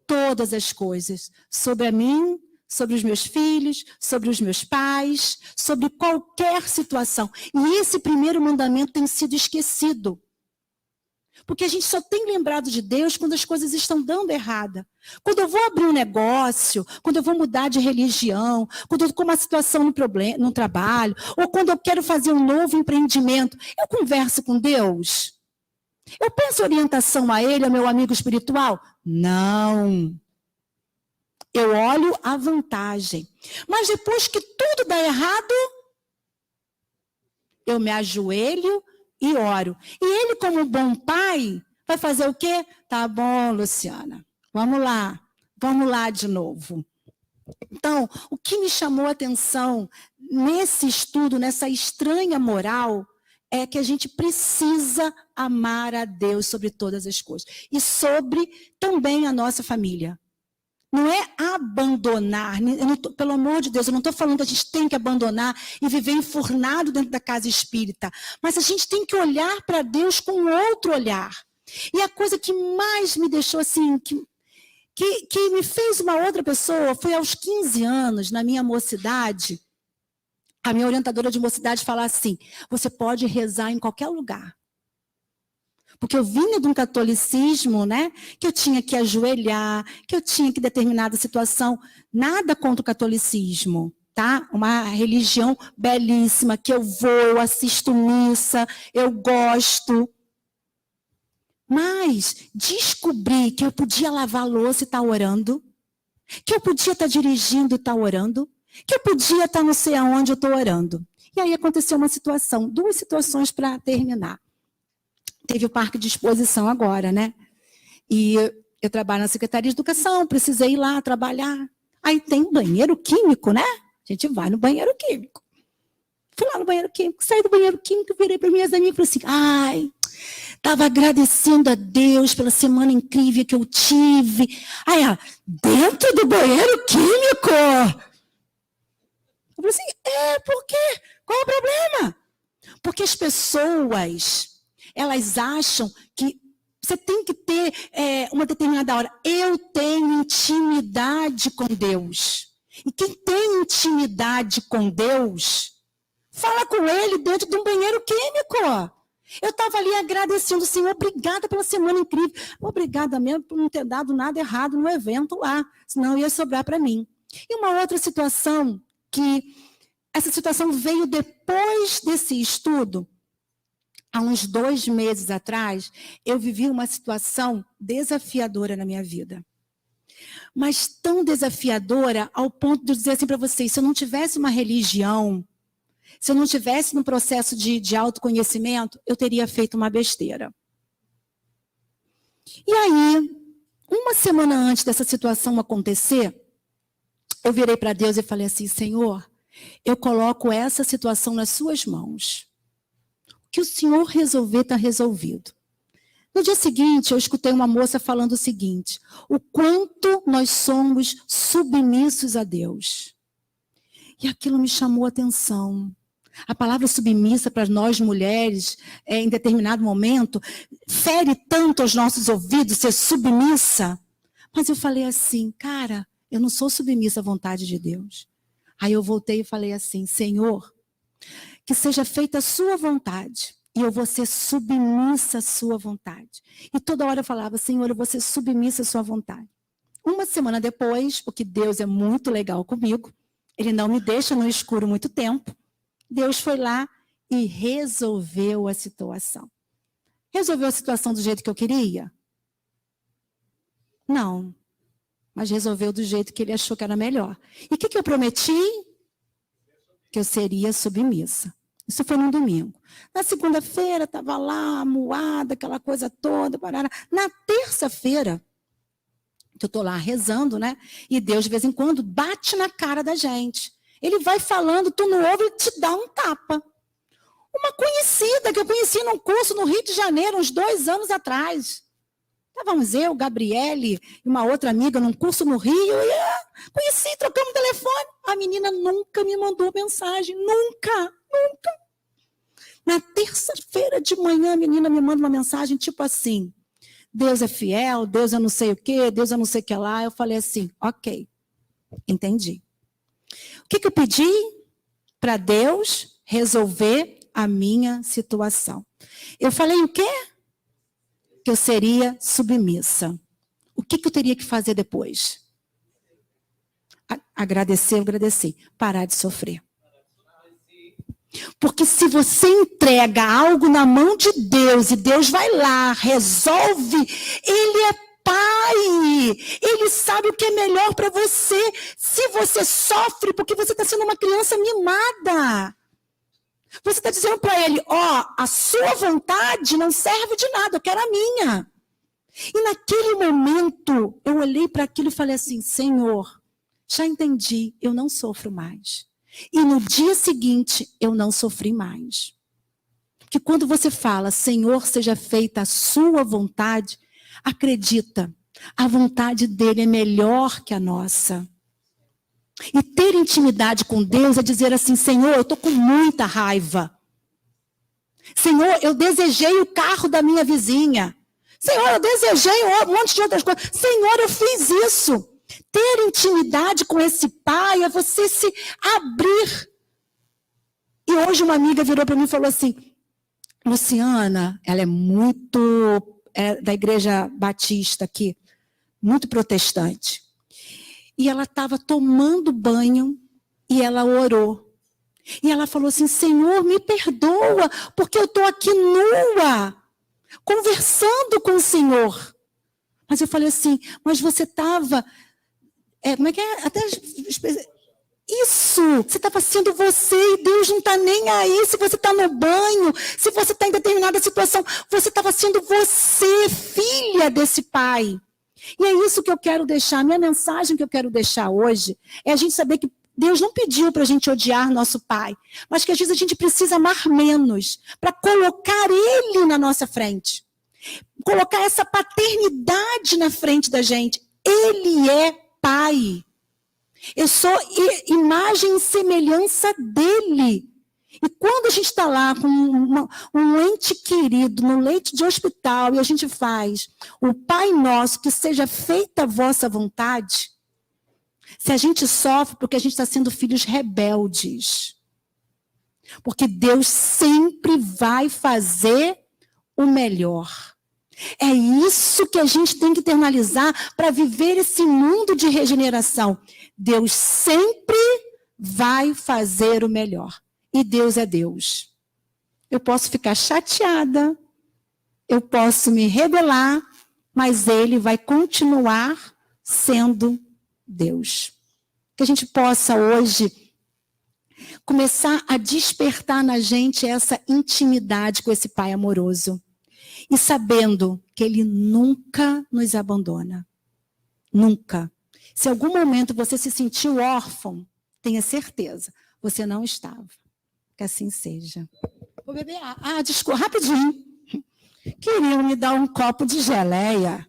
todas as coisas, sobre a mim, sobre os meus filhos, sobre os meus pais, sobre qualquer situação. E esse primeiro mandamento tem sido esquecido. Porque a gente só tem lembrado de Deus quando as coisas estão dando errada. Quando eu vou abrir um negócio, quando eu vou mudar de religião, quando eu estou com uma situação no trabalho, ou quando eu quero fazer um novo empreendimento, eu converso com Deus? Eu peço orientação a Ele, ao meu amigo espiritual? Não. Eu olho a vantagem. Mas depois que tudo dá errado, eu me ajoelho e oro. E ele, como um bom pai, vai fazer o quê? Tá bom, Luciana, vamos lá de novo. Então, o que me chamou a atenção nesse estudo, nessa estranha moral, é que a gente precisa amar a Deus sobre todas as coisas. E sobre também a nossa família. Não é abandonar, pelo amor de Deus, eu não estou falando que a gente tem que abandonar e viver enfurnado dentro da casa espírita. Mas a gente tem que olhar para Deus com outro olhar. E a coisa que mais me deixou assim, que me fez uma outra pessoa, foi aos 15 anos, na minha mocidade, a minha orientadora de mocidade falar assim, você pode rezar em qualquer lugar. Porque eu vinha de um catolicismo, né, que eu tinha que ajoelhar, que eu tinha que determinada situação, nada contra o catolicismo, tá? Uma religião belíssima, que eu vou, eu assisto missa, eu gosto. Mas descobri que eu podia lavar a louça e estar orando, que eu podia estar dirigindo e estar orando, que eu podia estar não sei aonde eu estou orando. E aí aconteceu uma situação, 2 situações para terminar. Teve o parque de exposição agora, né? E eu trabalho na Secretaria de Educação, precisei ir lá trabalhar. Aí tem banheiro químico, né? A gente vai no banheiro químico. Fui lá no banheiro químico, saí do banheiro químico, virei para minhas amigas e falei assim, estava agradecendo a Deus pela semana incrível que eu tive. Aí, dentro do banheiro químico? Eu falei assim, por quê? Qual é o problema? Porque as pessoas, elas acham que você tem que ter uma determinada hora. Eu tenho intimidade com Deus. E quem tem intimidade com Deus, fala com ele dentro de um banheiro químico. Eu estava ali agradecendo, Senhor, obrigada pela semana incrível. Obrigada mesmo por não ter dado nada errado no evento lá, senão ia sobrar para mim. E uma outra situação, que essa situação veio depois desse estudo. Há uns 2 meses atrás, eu vivi uma situação desafiadora na minha vida. Mas tão desafiadora ao ponto de dizer assim para vocês, se eu não tivesse uma religião, se eu não tivesse num processo de autoconhecimento, eu teria feito uma besteira. E aí, uma semana antes dessa situação acontecer, eu virei para Deus e falei assim, Senhor, eu coloco essa situação nas suas mãos. O que o Senhor resolver está resolvido. No dia seguinte, eu escutei uma moça falando o seguinte, o quanto nós somos submissos a Deus. E aquilo me chamou a atenção. A palavra submissa para nós mulheres, em determinado momento, fere tanto aos nossos ouvidos ser submissa. Mas eu falei assim, cara, eu não sou submissa à vontade de Deus. Aí eu voltei e falei assim, Senhor, que seja feita a sua vontade. E eu vou ser submissa à sua vontade. E toda hora eu falava, Senhor, eu vou ser submissa à sua vontade. Uma semana depois, porque Deus é muito legal comigo, Ele não me deixa no escuro muito tempo, Deus foi lá e resolveu a situação. Resolveu a situação do jeito que eu queria? Não. Mas resolveu do jeito que Ele achou que era melhor. E o que eu prometi? Que eu seria submissa. Isso foi no domingo. Na segunda-feira, estava lá, moada, aquela coisa toda. Parará. Na terça-feira, que eu estou lá rezando, né? E Deus, de vez em quando, bate na cara da gente. Ele vai falando, tu não ouve, ele te dá um tapa. Uma conhecida que eu conheci num curso no Rio de Janeiro, uns 2 anos atrás. Estávamos eu, Gabriele e uma outra amiga num curso no Rio. E conheci, trocamos telefone. A menina nunca me mandou mensagem. Nunca. Na terça-feira de manhã, a menina me manda uma mensagem tipo assim, Deus é fiel, Deus eu não sei o quê, Deus eu não sei o que lá. Eu falei assim, ok, entendi. O que eu pedi? Para Deus resolver a minha situação. Eu falei o quê? Que eu seria submissa. O que eu teria que fazer depois? Agradecer. Parar de sofrer. Porque se você entrega algo na mão de Deus e Deus vai lá, resolve, Ele é Pai. Ele sabe o que é melhor para você. Se você sofre porque você está sendo uma criança mimada. Você está dizendo para ele, a sua vontade não serve de nada, eu quero a minha. E naquele momento, eu olhei para aquilo e falei assim, Senhor, já entendi, eu não sofro mais. E no dia seguinte, eu não sofri mais. Porque quando você fala, Senhor, seja feita a sua vontade, acredita, a vontade dele é melhor que a nossa. E ter intimidade com Deus é dizer assim, Senhor, eu estou com muita raiva. Senhor, eu desejei o carro da minha vizinha. Senhor, eu desejei um monte de outras coisas. Senhor, eu fiz isso. Ter intimidade com esse pai é você se abrir. E hoje uma amiga virou para mim e falou assim, Luciana, ela é muito da igreja batista aqui, muito protestante. E ela estava tomando banho e ela orou. E ela falou assim, Senhor, me perdoa, porque eu estou aqui nua, conversando com o Senhor. Mas eu falei assim, mas você estava... como é que é? Até... Isso, você estava sendo você e Deus não está nem aí. Se você está no banho, se você está em determinada situação, você estava sendo você, filha desse pai. E é isso que eu quero deixar. Minha mensagem que eu quero deixar hoje é a gente saber que Deus não pediu para a gente odiar nosso pai, mas que às vezes a gente precisa amar menos para colocar ele na nossa frente. Colocar essa paternidade na frente da gente. Ele é pai. Eu sou imagem e semelhança dele. E quando a gente está lá com um ente querido no leito de hospital e a gente faz o Pai Nosso, que seja feita a vossa vontade, se a gente sofre porque a gente está sendo filhos rebeldes. Porque Deus sempre vai fazer o melhor. É isso que a gente tem que internalizar para viver esse mundo de regeneração. Deus sempre vai fazer o melhor. E Deus é Deus. Eu posso ficar chateada, eu posso me rebelar, mas Ele vai continuar sendo Deus. Que a gente possa hoje começar a despertar na gente essa intimidade com esse Pai amoroso. E sabendo que Ele nunca nos abandona. Nunca. Se em algum momento você se sentiu órfão, tenha certeza, você não estava. Que assim seja. Vou beber água. Desculpa, rapidinho. Queriam me dar um copo de geleia.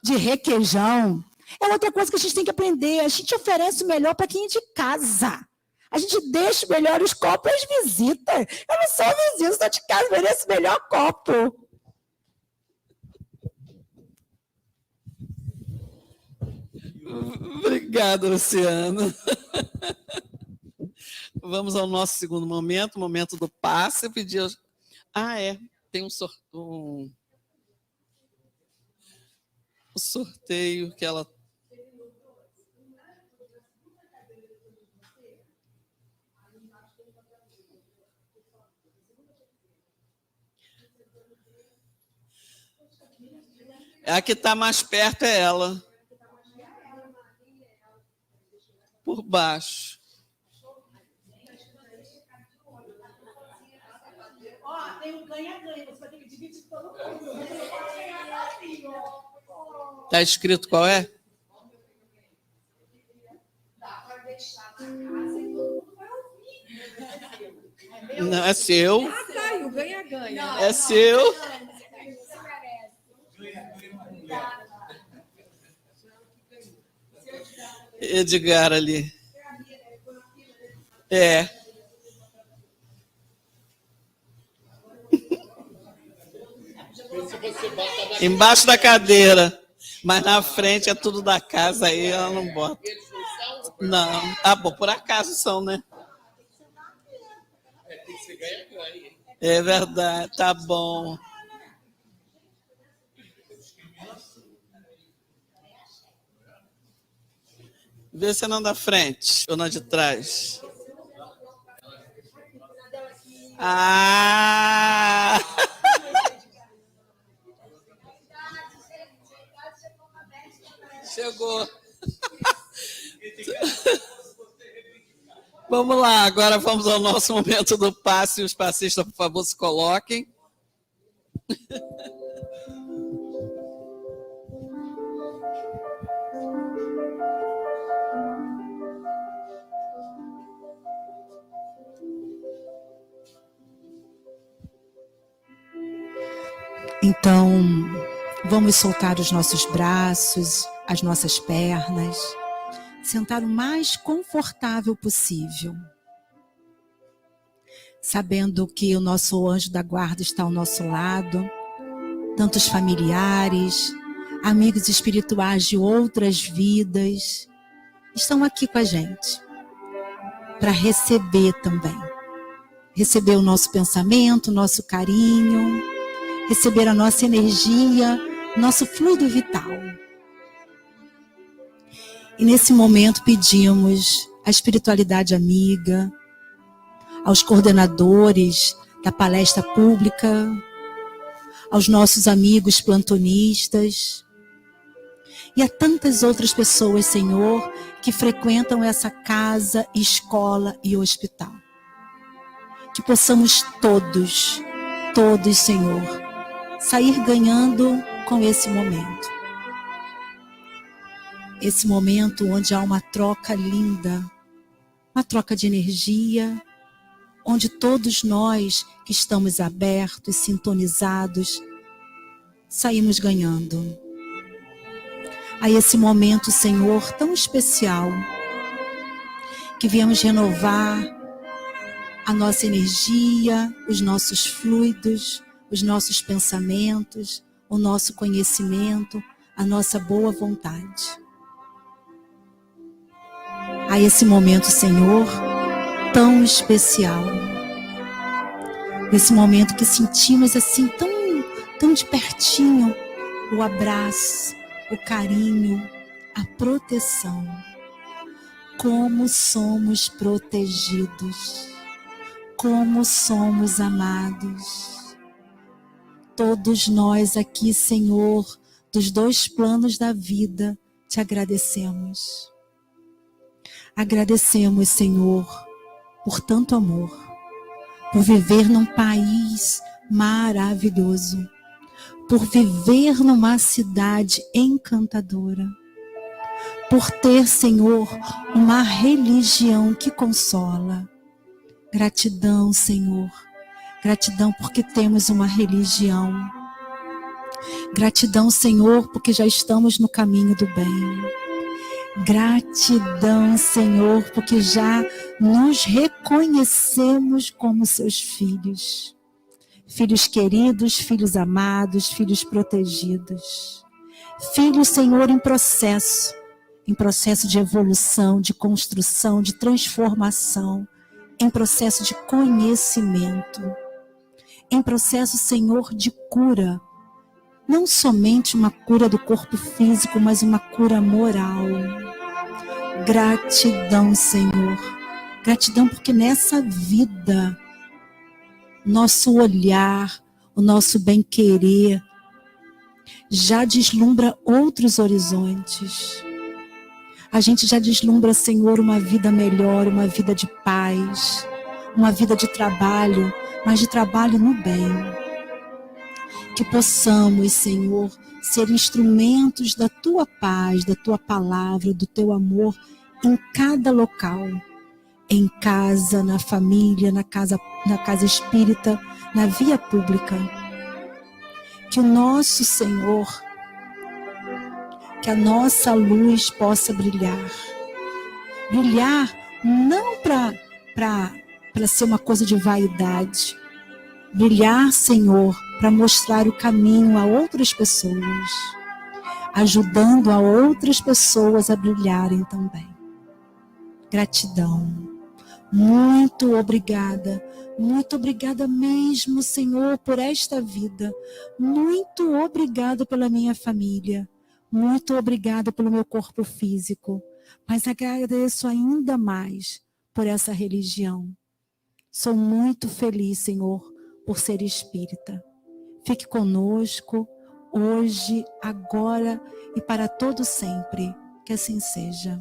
De requeijão. É outra coisa que a gente tem que aprender. A gente oferece o melhor para quem é de casa. A gente deixa melhor os copos às visitas. Eu não sou vizinho, sou de casa, mereço o melhor copo. Obrigado, Luciano. Vamos ao nosso segundo momento, o momento do passe. Eu pedi... tem um sorteio que ela... A que está mais perto é ela. Por baixo. Tem um ganha-ganha, você vai ter que dividir todo mundo. Está escrito qual é? Dá para deixar na casa e todo mundo vai ouvir. Não, é seu. Tá, e o ganha-ganha. É seu. Edgar ali. Embaixo da cadeira. Mas na frente é tudo da casa, aí ela não bota. Não. Bom, por acaso são, né? Tem que ser ganha-ganha. É verdade, tá bom. Vê se é não da frente ou não de trás. Chegou. Vamos lá, agora vamos ao nosso momento do passe. Os passistas, por favor, se coloquem. Então, vamos soltar os nossos braços, as nossas pernas, sentar o mais confortável possível, sabendo que o nosso anjo da guarda está ao nosso lado, tantos familiares, amigos espirituais de outras vidas, estão aqui com a gente, para receber também. Receber o nosso pensamento, o nosso carinho, receber a nossa energia, nosso fluido vital. E nesse momento pedimos à espiritualidade amiga, aos coordenadores da palestra pública, aos nossos amigos plantonistas e a tantas outras pessoas, Senhor, que frequentam essa casa, escola e hospital. Que possamos todos, Senhor, sair ganhando com esse momento. Esse momento onde há uma troca linda, uma troca de energia, onde todos nós que estamos abertos, sintonizados, saímos ganhando. A esse momento, Senhor, tão especial, que viemos renovar a nossa energia, os nossos fluidos, os nossos pensamentos, o nosso conhecimento, a nossa boa vontade. A esse momento, Senhor, tão especial. Nesse momento que sentimos assim tão de pertinho o abraço, o carinho, a proteção. Como somos protegidos, como somos amados. Todos nós aqui, Senhor, dos dois planos da vida, te agradecemos. Agradecemos, Senhor, por tanto amor, por viver num país maravilhoso, por viver numa cidade encantadora, por ter, Senhor, uma religião que consola. Gratidão, Senhor. Gratidão porque temos uma religião. Gratidão, Senhor, porque já estamos no caminho do bem. Gratidão, Senhor, porque já nos reconhecemos como seus filhos. Filhos queridos, filhos amados, filhos protegidos. Filhos, Senhor, em processo de evolução, de construção, de transformação, em processo de conhecimento, em processo, Senhor, de cura. Não somente uma cura do corpo físico, mas uma cura moral. Gratidão, Senhor. Gratidão porque nessa vida, nosso olhar, o nosso bem-querer, já deslumbra outros horizontes. A gente já deslumbra, Senhor, uma vida melhor, uma vida de paz, uma vida de trabalho, mas de trabalho no bem. Que possamos, Senhor, ser instrumentos da Tua paz, da Tua palavra, do Teu amor em cada local. Em casa, na família, na casa espírita, na via pública. Que o nosso Senhor, que a nossa luz possa brilhar. Brilhar não para ser uma coisa de vaidade. Brilhar, Senhor, para mostrar o caminho a outras pessoas. Ajudando a outras pessoas a brilharem também. Gratidão. Muito obrigada mesmo, Senhor, por esta vida. Muito obrigada pela minha família. Muito obrigada pelo meu corpo físico. Mas agradeço ainda mais por essa religião. Sou muito feliz, Senhor, por ser espírita. Fique conosco, hoje, agora e para todo sempre. Que assim seja.